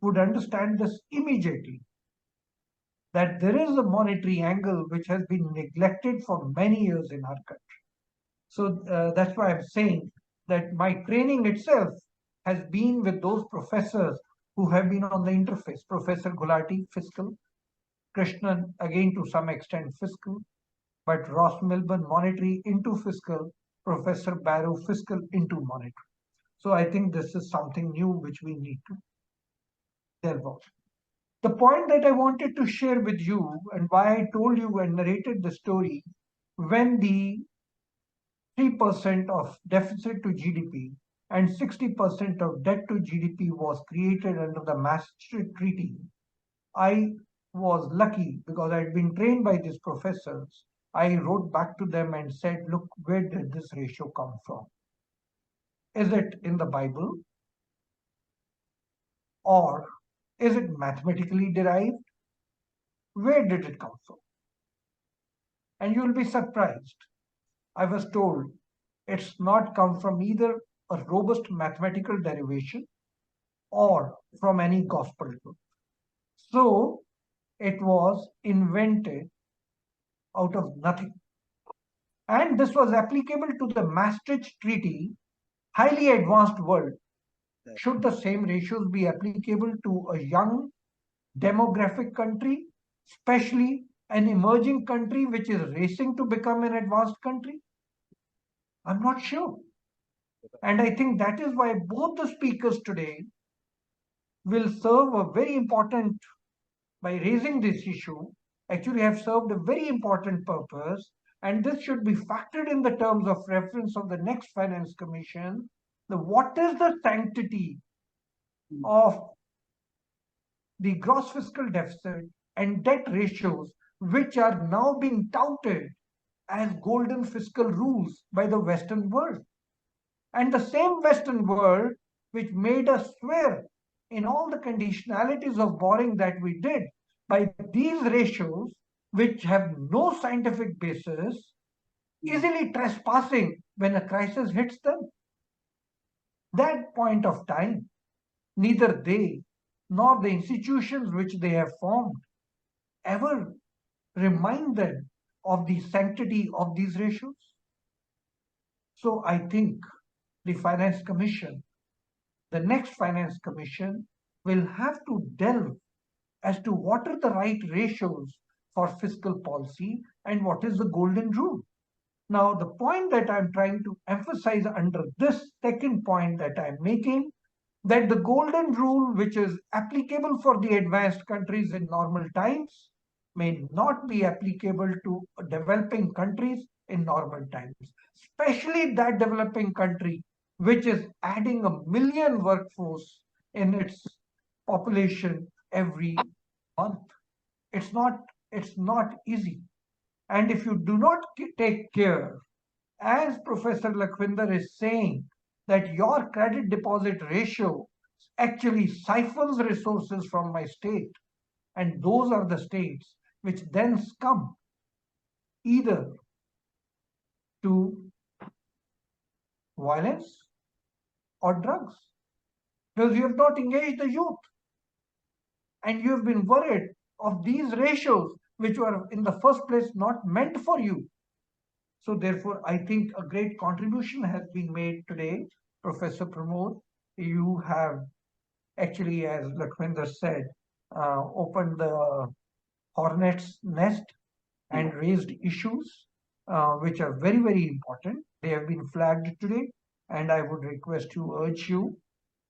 would understand this immediately, that there is a monetary angle which has been neglected for many years in our country. So that's why I'm saying that my training itself has been with those professors who have been on the interface. Professor Gulati, Fiscal, Krishnan, again to some extent Fiscal, but Ross Milburn, monetary into fiscal, Professor Barrow, fiscal into monetary. So I think this is something new which we need to delve on. The point that I wanted to share with you and why I told you and narrated the story, when the 3% of deficit to GDP and 60% of debt to GDP was created under the Maastricht Treaty, I was lucky because I had been trained by these professors. I wrote back to them and said, look, where did this ratio come from? Is it in the Bible? Or is it mathematically derived? Where did it come from? And you'll be surprised. I was told it's not come from either a robust mathematical derivation or from any gospel book. So it was invented out of nothing. And this was applicable to the Maastricht Treaty, highly advanced world. Should the same ratios be applicable to a young demographic country, especially an emerging country which is racing to become an advanced country? I'm not sure. And I think that is why both the speakers today will serve a very important, by raising this issue, actually have served a very important purpose. And this should be factored in the terms of reference of the next Finance Commission. What is the sanctity of the gross fiscal deficit and debt ratios, which are now being touted as golden fiscal rules by the Western world? And the same Western world which made us swear in all the conditionalities of borrowing that we did by these ratios, which have no scientific basis, easily trespassing when a crisis hits them. That point of time, neither they nor the institutions which they have formed ever remind them of the sanctity of these ratios. So I think the Finance Commission, the next Finance Commission, will have to delve as to what are the right ratios for fiscal policy and what is the golden rule. Now, the point that I'm trying to emphasize under this second point that I'm making, that the golden rule which is applicable for the advanced countries in normal times may not be applicable to developing countries in normal times, especially that developing country which is adding 1 million workforce in its population every month. It's not easy. And if you do not take care, as Professor Lakhvinder is saying, that your credit deposit ratio actually siphons resources from my state, and those are the states which then succumb either to violence or drugs, because you have not engaged the youth and you have been worried of these ratios which were in the first place not meant for you. So therefore, I think a great contribution has been made today. Professor Pramod, you have actually, as Lakhvinder said, opened the hornet's nest and raised issues which are very, very important. They have been flagged today, and I would urge you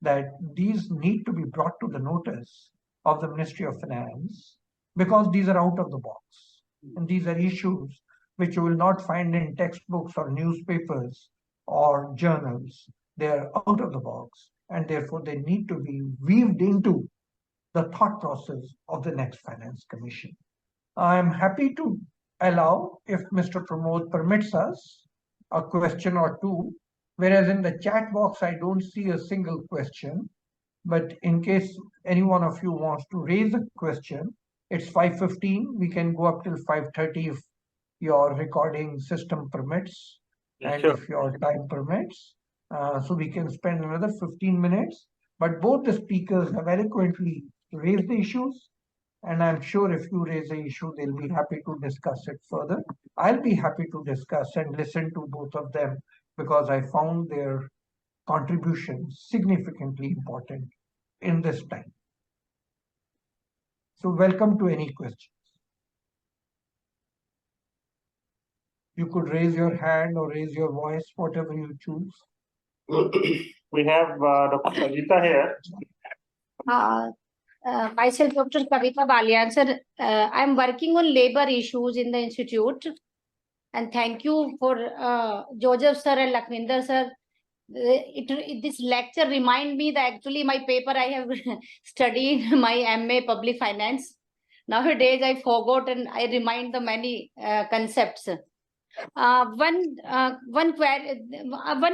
that these need to be brought to the notice of the Ministry of Finance, because these are out of the box. And these are issues which you will not find in textbooks or newspapers or journals. They are out of the box, and therefore they need to be weaved into the thought process of the next Finance Commission. I am happy to allow, if Mr. Pramod permits us, a question or two, whereas in the chat box I don't see a single question. but in case any one of you wants to raise a question, it's 5:15. We can go up till 5:30 if your recording system permits and Sure. if your time permits. So we can spend another 15 minutes. But both the speakers have eloquently raised the issues. And I'm sure if you raise the issue, they'll be happy to discuss it further. I'll be happy to discuss and listen to both of them because I found their contribution significantly important in this time. So welcome to any questions. You could raise your hand or raise your voice, whatever you choose. We have Dr. Kavita here. Myself, Dr. Kavita Balian, sir. I'm working on labor issues in the institute. And thank you for Joseph sir and Lakhvinder sir. This lecture remind me that actually my paper I have studied my MA Public Finance. Nowadays I forgot and I remind the many concepts. One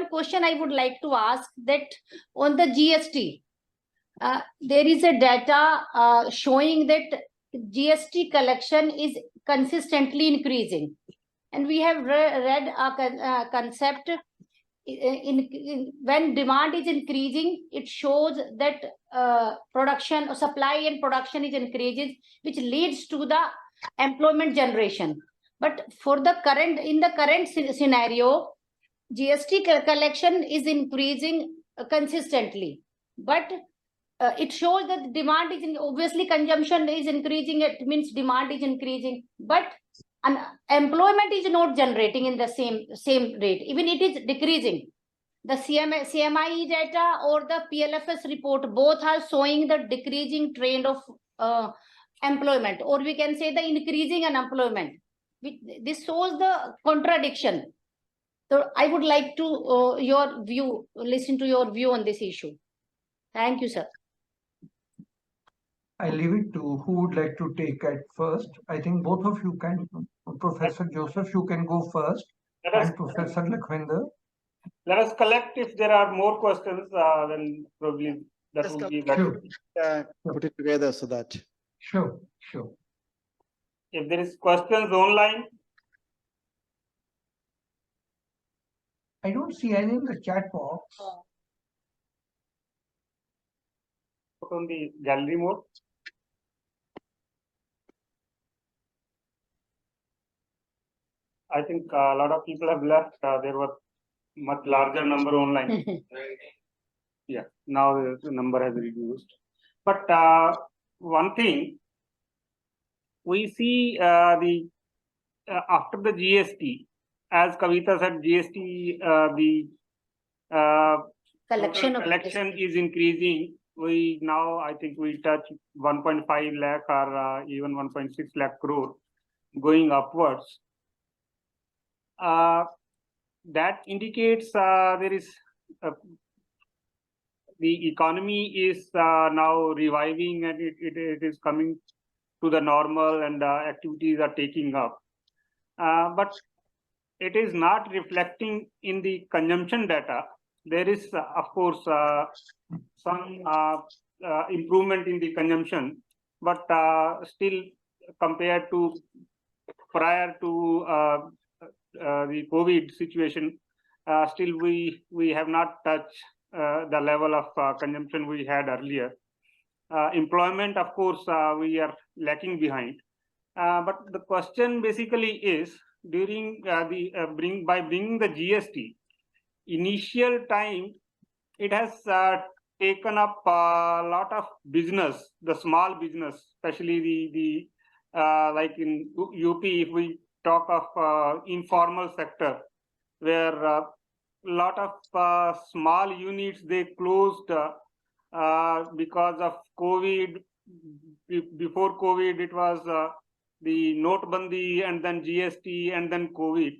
question I would like to ask that on the GST, there is a data showing that GST collection is consistently increasing. And we have read a concept when demand is increasing, it shows that production or supply and production is increasing, which leads to the employment generation. But for the current, in the current scenario, GST collection is increasing consistently, but it shows that demand is obviously consumption is increasing. It means demand is increasing, but employment is not generating in the same rate. Even it is decreasing. The CMI data or the PLFS report both are showing the decreasing trend of employment, or we can say the increasing unemployment. This shows the contradiction. So I would like to listen to your view on this issue. Thank you, sir. I leave it to who would like to take it first. I think both of you can. Professor Joseph, you can go first, and Professor Lakhvinder. Let us collect if there are more questions, then probably that Yes, would be better. Put it together so that. Sure. If there is questions online, I don't see any in the chat box. put on the gallery mode. I think a lot of people have left. There were much larger number online. Yeah, now the number has reduced. But one thing we see after the GST, as Kavita said, GST the collection is increasing. We now I think we touch 1.5 lakh or even 1.6 lakh crore going upwards. That indicates there is the economy is now reviving and it is coming to the normal and activities are taking up. But it is not reflecting in the consumption data. There is, of course, some improvement in the consumption, but still compared to prior to the COVID situation, still we have not touched the level of consumption we had earlier. Employment, of course, we are lacking behind. But the question basically is during by bringing the GST, initial time it has taken up a lot of business, the small business, especially the like in UP, if we talk of informal sector, where a lot of small units they closed because of COVID. Before COVID, it was the Notebandi and then GST and then COVID.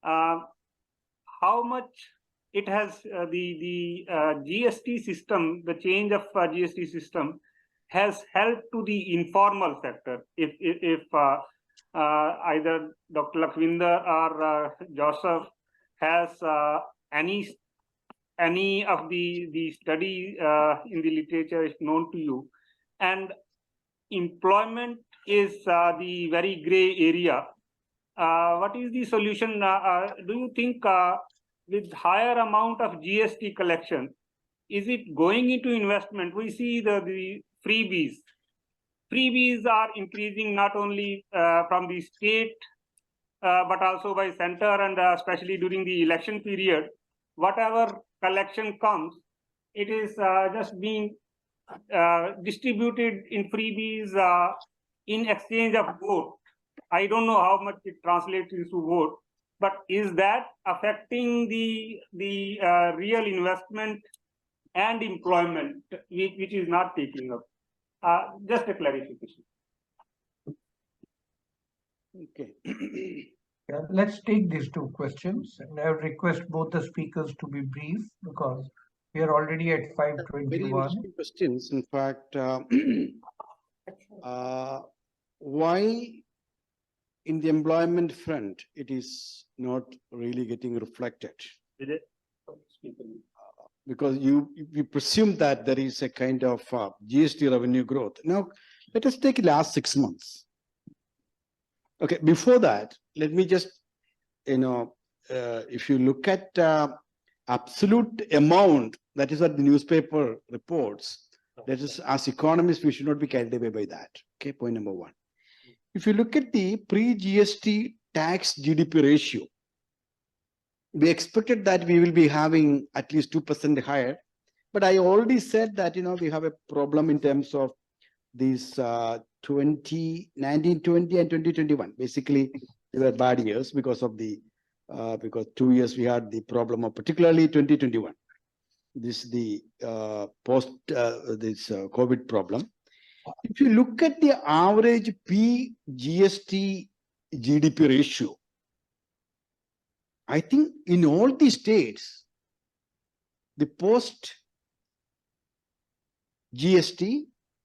How much it has the GST system, the change of GST system has helped to the informal sector. If either Dr. Lakhvinder or Joseph has any any of the study in the literature is known to you, and employment is the very gray area. What is the solution? Do you think with higher amount of GST collection, is it going into investment? We see the freebies. Freebies are increasing not only from the state, but also by center, and especially during the election period. Whatever collection comes, it is just being distributed in freebies in exchange of vote. I don't know how much it translates into vote, but is that affecting the real investment and employment, which is not taking up? Just a clarification. Okay. Yeah, let's take these two questions, and I would request both the speakers to be brief because we are already at Very 5:21. interesting questions. In fact, why in the employment front it is not really getting reflected? Because you presume that there is a kind of GST revenue growth. Now, let us take the last 6 months. Okay, before that, let me just, if you look at absolute amount, that is what the newspaper reports. That is, as economists, we should not be carried away by that. Okay, point number one. If you look at the pre-GST tax GDP ratio, we expected that we will be having at least 2% higher. But I already said that, we have a problem in terms of these 2019, 20 and 2021. Basically, they were bad years because of the, because 2 years we had the problem of particularly 2021. This is the COVID problem. If you look at the average P-GST GDP ratio, I think in all the states, the post-GST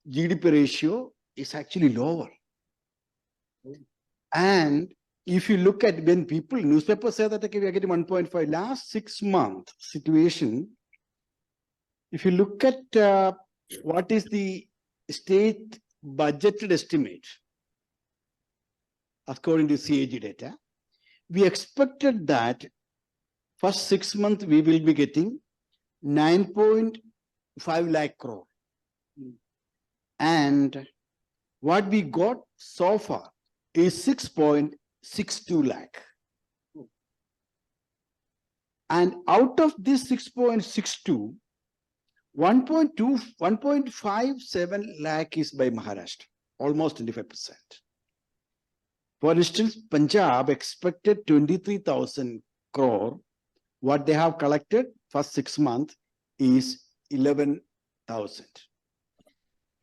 GDP ratio is actually lower. And if you look at when people, newspapers say that, okay, we are getting 1.5, last 6 month situation, if you look at what is the state budgeted estimate, according to CAG data, we expected that first 6 months we will be getting 9.5 lakh crore. And what we got so far is 6.62 lakh. And out of this 6.62, 1.57 lakh is by Maharashtra, almost 25%. For instance, Punjab expected 23,000 crore. What they have collected first 6 months is 11,000.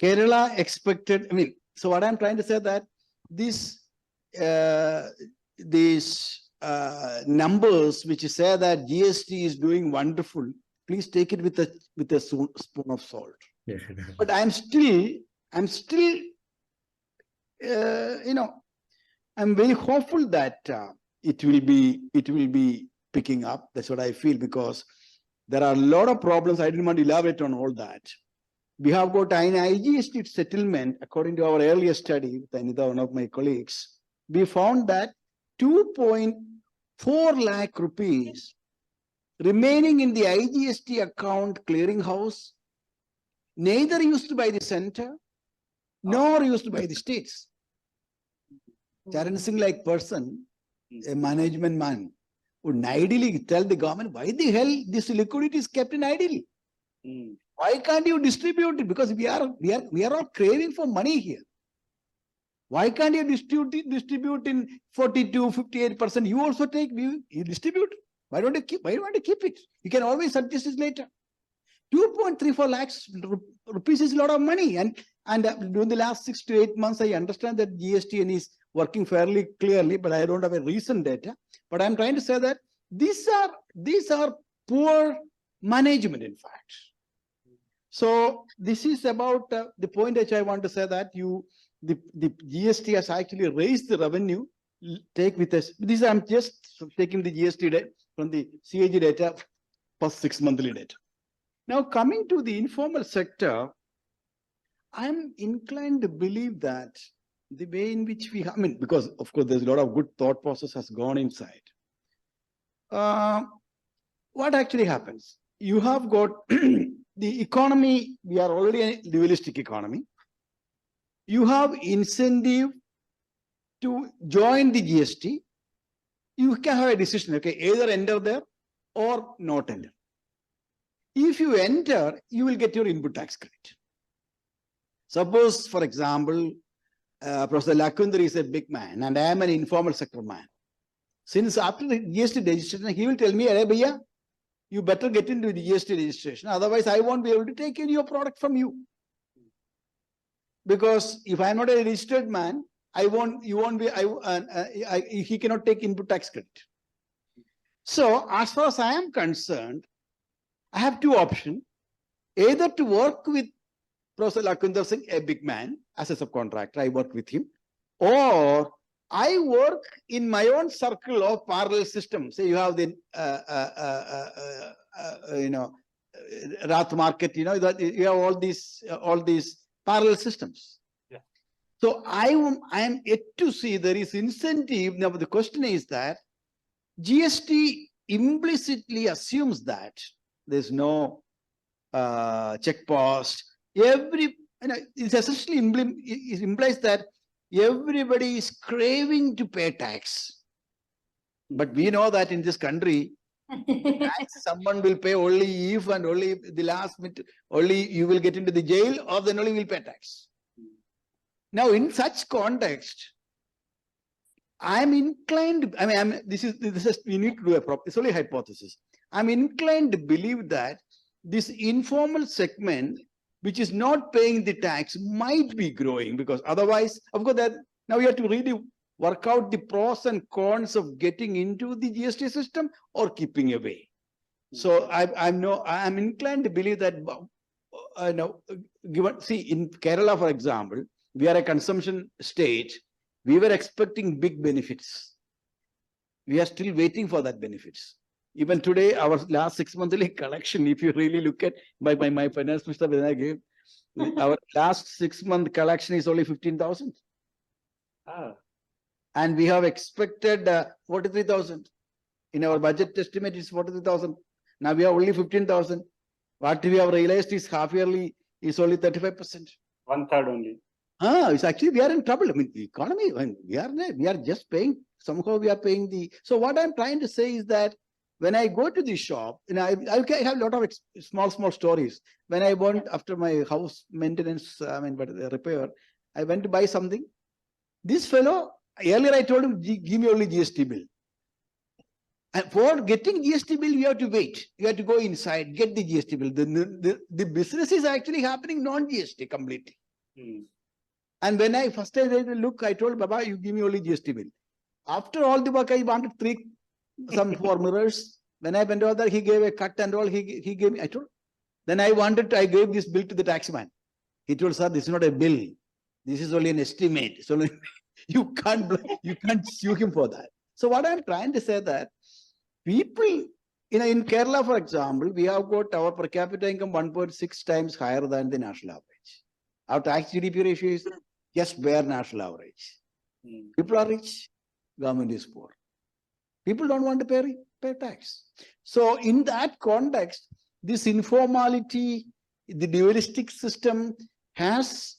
Kerala expected, so what I'm trying to say that these numbers which say that GST is doing wonderful, please take it with a spoon of salt. But I'm still, I'm very hopeful that it will be picking up. That's what I feel, because there are a lot of problems. I didn't want to elaborate on all that. We have got an IGST settlement, according to our earlier study with Anita, one of my colleagues. We found that 2.4 lakh rupees remaining in the IGST account clearinghouse, neither used by the center nor used by the states. Charan Singh like person, a management man, would ideally tell the government, why the hell this liquidity is kept in idle? Why can't you distribute it? Because we are all craving for money here. Why can't you distribute in 42, 58%? You also take, you distribute. Why don't you keep it? You can always adjust this later. 2.34 lakhs rupees is a lot of money. And during the last 6 to 8 months, I understand that GSTN is working fairly clearly, but I don't have a recent data. But I'm trying to say that these are poor management, in fact. So this is about the point which I want to say, that the GST has actually raised the revenue. Take with us. This I'm just taking the GST data from the CAG data first 6 monthly data. Now, coming to the informal sector, I'm inclined to believe that the way in which we, because of course there's a lot of good thought process has gone inside. What actually happens? You have got the economy, we are already a dualistic economy. You have incentive to join the GST. You can have a decision, okay, either enter there or not enter. If you enter, you will get your input tax credit. Suppose, for example, Professor Lakundar is a big man and I am an informal sector man. Since after the GST registration, he will tell me, "Hey, bhaiya, you better get into the GST registration. Otherwise, I won't be able to take any of your product from you. Because if I'm not a registered man, he cannot take input tax credit." So, as far as I am concerned, I have two options. Either to work with Professor Lakundar Singh, a big man, as a subcontractor, I work with him, or I work in my own circle of parallel systems. Say you have the Rath market, that you have all these parallel systems. Yeah. So I am yet to see there is incentive. Now the question is that GST implicitly assumes that there's no check post. It essentially it implies that everybody is craving to pay tax. But we know that in this country, tax someone will pay only if and only the last minute, only you will get into the jail, or then only will pay tax. Now, in such context, I'm inclined, this is we need to do it's only a hypothesis. I'm inclined to believe that this informal segment, which is not paying the tax, might be growing, because otherwise, of course, that now we have to really work out the pros and cons of getting into the GST system or keeping away. So I'm inclined to believe that in Kerala, for example, we are a consumption state. We were expecting big benefits. We are still waiting for that benefits. Even today, our last 6 monthly collection, if you really look at my finance minister, when I gave, our last 6 month collection is only 15,000. And we have expected 43,000. In our budget estimate is 43,000. Now we have only 15,000. What we have realized is half yearly is only 35%. 1/3 only. It's actually, we are in trouble. The economy, we are just paying, somehow we are paying the, so what I'm trying to say is that when I go to the shop, I have a lot of small stories. When I went after my house maintenance, repair, I went to buy something. This fellow, earlier I told him, give me only GST bill. And for getting GST bill, you have to wait. You have to go inside, get the GST bill. The business is actually happening non-GST completely. And when I first time look, I told Baba, you give me only GST bill. After all the work, I wanted some 4 mirrors. When I went over there, he gave a cut and all. He gave me. I told. Then I gave this bill to the taxman. He told, "Sir, this is not a bill. This is only an estimate. So you can't sue him for that." So what I'm trying to say that people in Kerala, for example, we have got our per capita income 1.6 times higher than the national average. Our tax GDP ratio is just bare national average. People are rich, government is poor. People don't want to pay tax. So in that context, this informality, the dualistic system has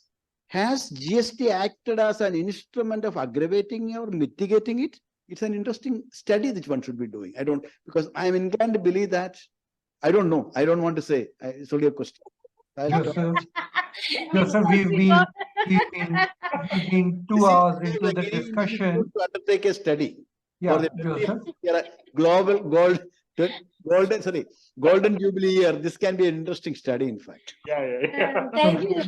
GST acted as an instrument of aggravating or mitigating it? It's an interesting study that one should be doing. Because I'm inclined to believe that. I don't know. I don't want to say. It's only a question. Joseph, we've been 2 hours into the discussion. To undertake a study. Yeah, Joseph. Golden Jubilee year. This can be an interesting study, in fact. Yeah. Thank you.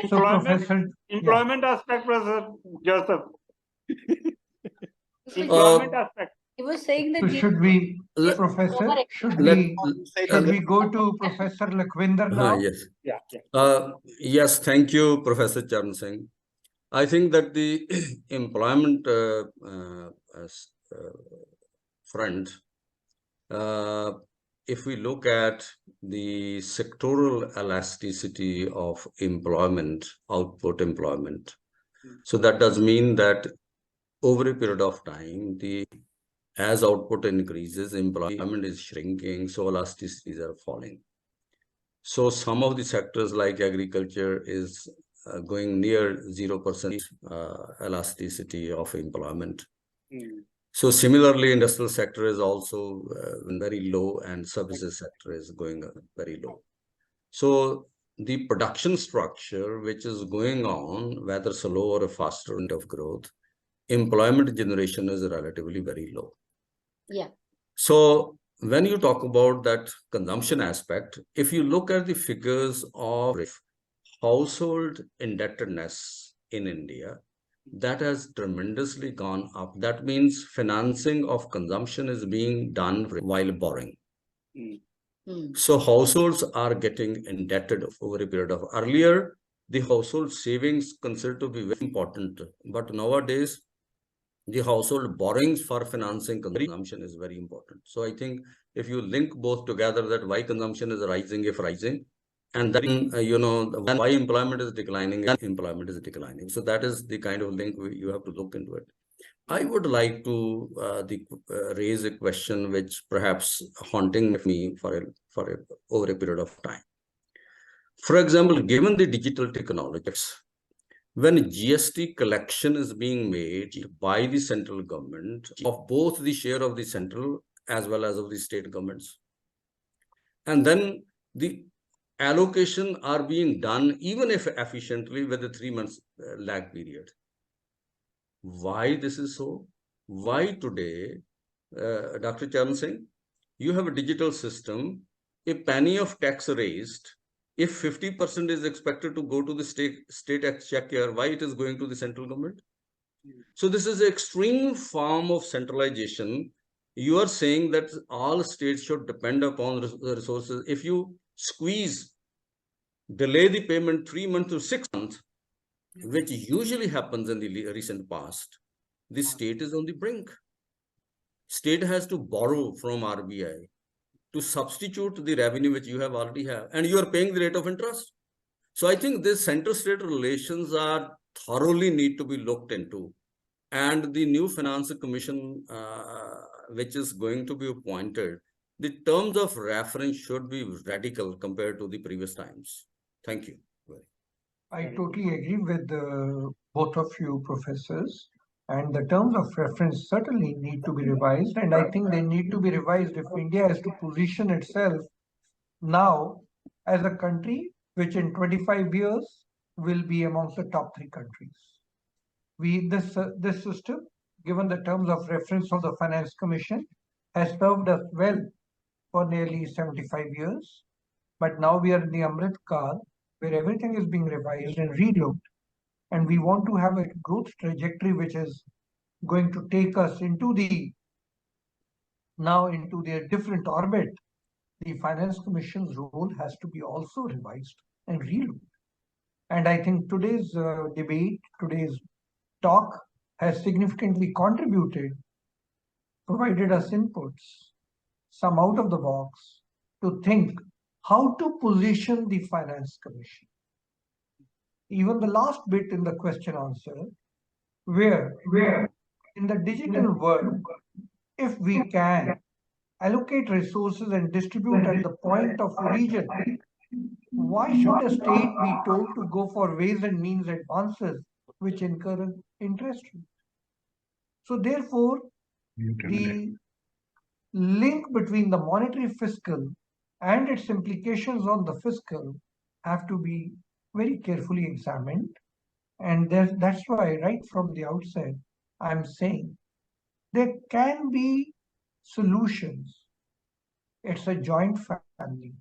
So, Professor. Employment aspect, Professor Joseph. Employment aspect. He was saying that. So should we, Professor? Should we go to Professor Lakwinder now? Yes. Yeah. Yes, thank you, Professor Charan Singh. I think that the employment front if we look at the sectoral elasticity of employment, output employment, so that does mean that over a period of time, as output increases, employment is shrinking, so elasticities are falling. So some of the sectors like agriculture is going near 0% elasticity of employment. So similarly, industrial sector is also very low, and services sector is going very low. So the production structure, which is going on, whether slow or a faster rate of growth, employment generation is relatively very low. Yeah. So when you talk about that consumption aspect, if you look at the figures of household indebtedness in India, that has tremendously gone up. That means financing of consumption is being done while borrowing. So households are getting indebted over a period of earlier, the household savings considered to be very important, but nowadays the household borrowings for financing consumption is very important. So I think if you link both together, that why consumption is rising, if rising, and then why employment is declining, employment is declining. So that is the kind of link you have to look into it. I would like to raise a question which perhaps haunting me for over a period of time. For example, given the digital technologies, when GST collection is being made by the central government of both the share of the central as well as of the state governments, and then the allocation are being done even if efficiently with a 3 months lag period. Why this is so? Why today, Dr. Charan Singh, you have a digital system, a penny of tax raised, if 50% is expected to go to the state exchequer, why it is going to the central government? So this is an extreme form of centralization. You are saying that all states should depend upon the resources. If you delay the payment 3 months to 6 months, which usually happens in the recent past, the state is on the brink. State has to borrow from RBI to substitute the revenue which you have already have, and you are paying the rate of interest. So I think this center-state relations are thoroughly need to be looked into, and the new finance commission which is going to be appointed, the terms of reference should be radical compared to the previous times. Thank you. I totally agree with both of you professors, and the terms of reference certainly need to be revised, and I think they need to be revised if India has to position itself now as a country which in 25 years will be amongst the top 3 countries. This system, given the terms of reference of the Finance Commission, has served us well for nearly 75 years, but now we are in the Amrit Kal, where everything is being revised and relooked, and we want to have a growth trajectory which is going to take us into their different orbit. The Finance Commission's role has to be also revised and relooked. And I think today's debate, today's talk has significantly contributed, provided us inputs, some out of the box, to think how to position the Finance Commission. Even the last bit in the question answer, where in the digital world, if we can allocate resources and distribute at the point of origin, why should a state be told to go for ways and means advances which incur interest rate? So therefore, the link between the monetary fiscal and its implications on the fiscal have to be very carefully examined. And that's why right from the outset, I'm saying there can be solutions. It's a joint family.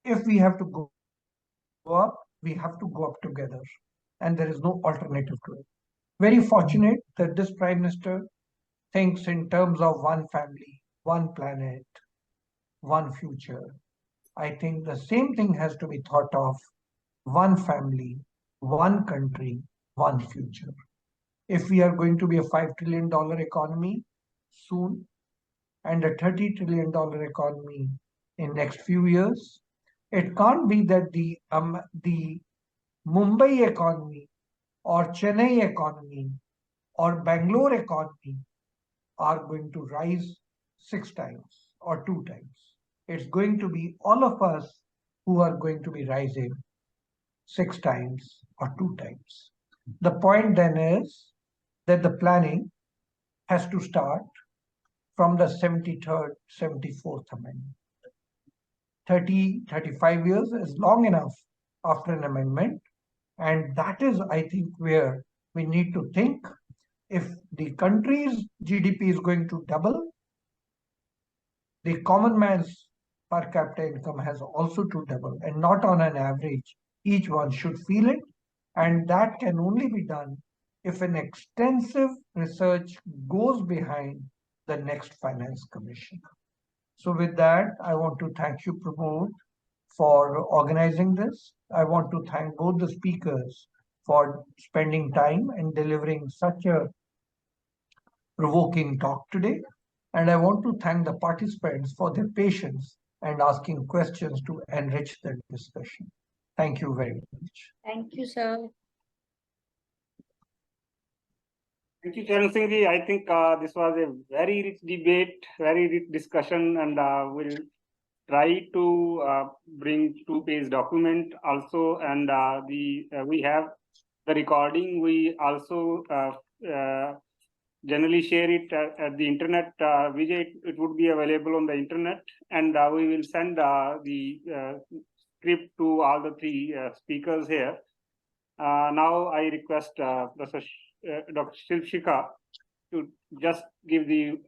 If we have to go up, we have to go up together. And there is no alternative to it. Very fortunate that this Prime Minister thinks in terms of one family, one planet, one future. I think the same thing has to be thought of: one family, one country, one future. If we are going to be a $5 trillion economy soon, and a $30 trillion economy in next few years. It can't be that the Mumbai economy or Chennai economy or Bangalore economy are going to rise 6 times or 2 times. It's going to be all of us who are going to be rising 6 times or 2 times. The point then is that the planning has to start from the 73rd, 74th Amendment. 30, 35 years is long enough after an amendment. And that is, I think, where we need to think. If the country's GDP is going to double, the common man's per capita income has also to double, and not on an average. Each one should feel it. And that can only be done if an extensive research goes behind the next Finance Commission. So with that, I want to thank you, Pramod, for organizing this. I want to thank both the speakers for spending time and delivering such a provoking talk today. And I want to thank the participants for their patience and asking questions to enrich the discussion. Thank you very much. Thank you, sir. Thank you, Charan Singh ji. I think this was a very rich debate, very rich discussion, and we'll try to bring 2-page document also. And we have the recording. We also generally share it at the internet. Vijay, it would be available on the internet, and we will send the script to all the 3 speakers here. Now I request Dr. Shilpshika to just give the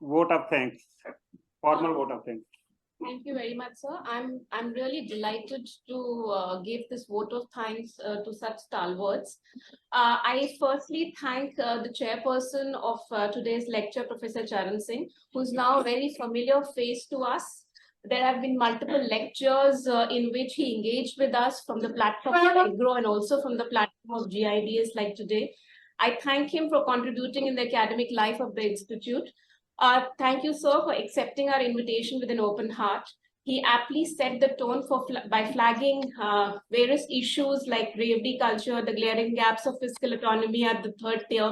vote of thanks, formal vote of thanks. Thank you very much, sir. I'm really delighted to give this vote of thanks to such stalwarts. I firstly thank the chairperson of today's lecture, Professor Charan Singh, who's now a very familiar face to us. There have been multiple lectures in which he engaged with us from the platform of AGRO and also from the platform of GIDS like today. I thank him for contributing in the academic life of the Institute. Thank you, sir, for accepting our invitation with an open heart. He aptly set the tone by flagging various issues like revenue culture, the glaring gaps of fiscal autonomy at the 3rd tier,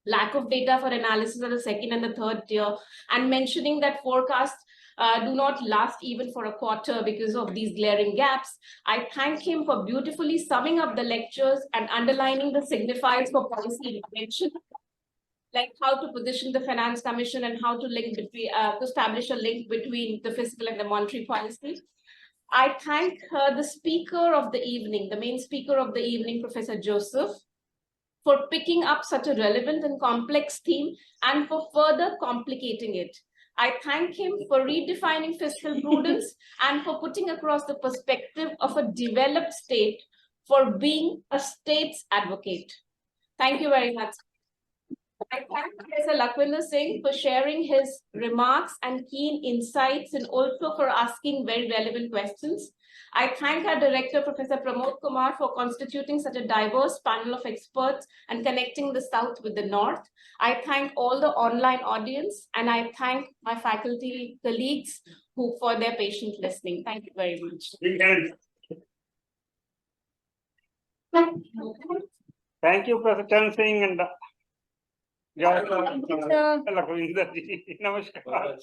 lack of data for analysis at the 2nd and the 3rd tier, and mentioning that forecasts do not last even for a quarter because of these glaring gaps. I thank him for beautifully summing up the lectures and underlining the signifiers for policy intervention, like how to position the Finance Commission and how to link between, to establish a link between the fiscal and the monetary policy. I thank the speaker of the evening, the main speaker of the evening, Professor Joseph, for picking up such a relevant and complex theme and for further complicating it. I thank him for redefining fiscal prudence and for putting across the perspective of a developed state for being a state's advocate. Thank you very much. I thank Professor Lakhvinder Singh for sharing his remarks and keen insights and also for asking very relevant questions. I thank our director, Professor Pramod Kumar, for constituting such a diverse panel of experts and connecting the South with the North. I thank all the online audience, and I thank my faculty colleagues for their patient listening. Thank you very much. Thank you, Professor Charan Singh and Thank you, sir. Lakhvinder ji. Namaskar.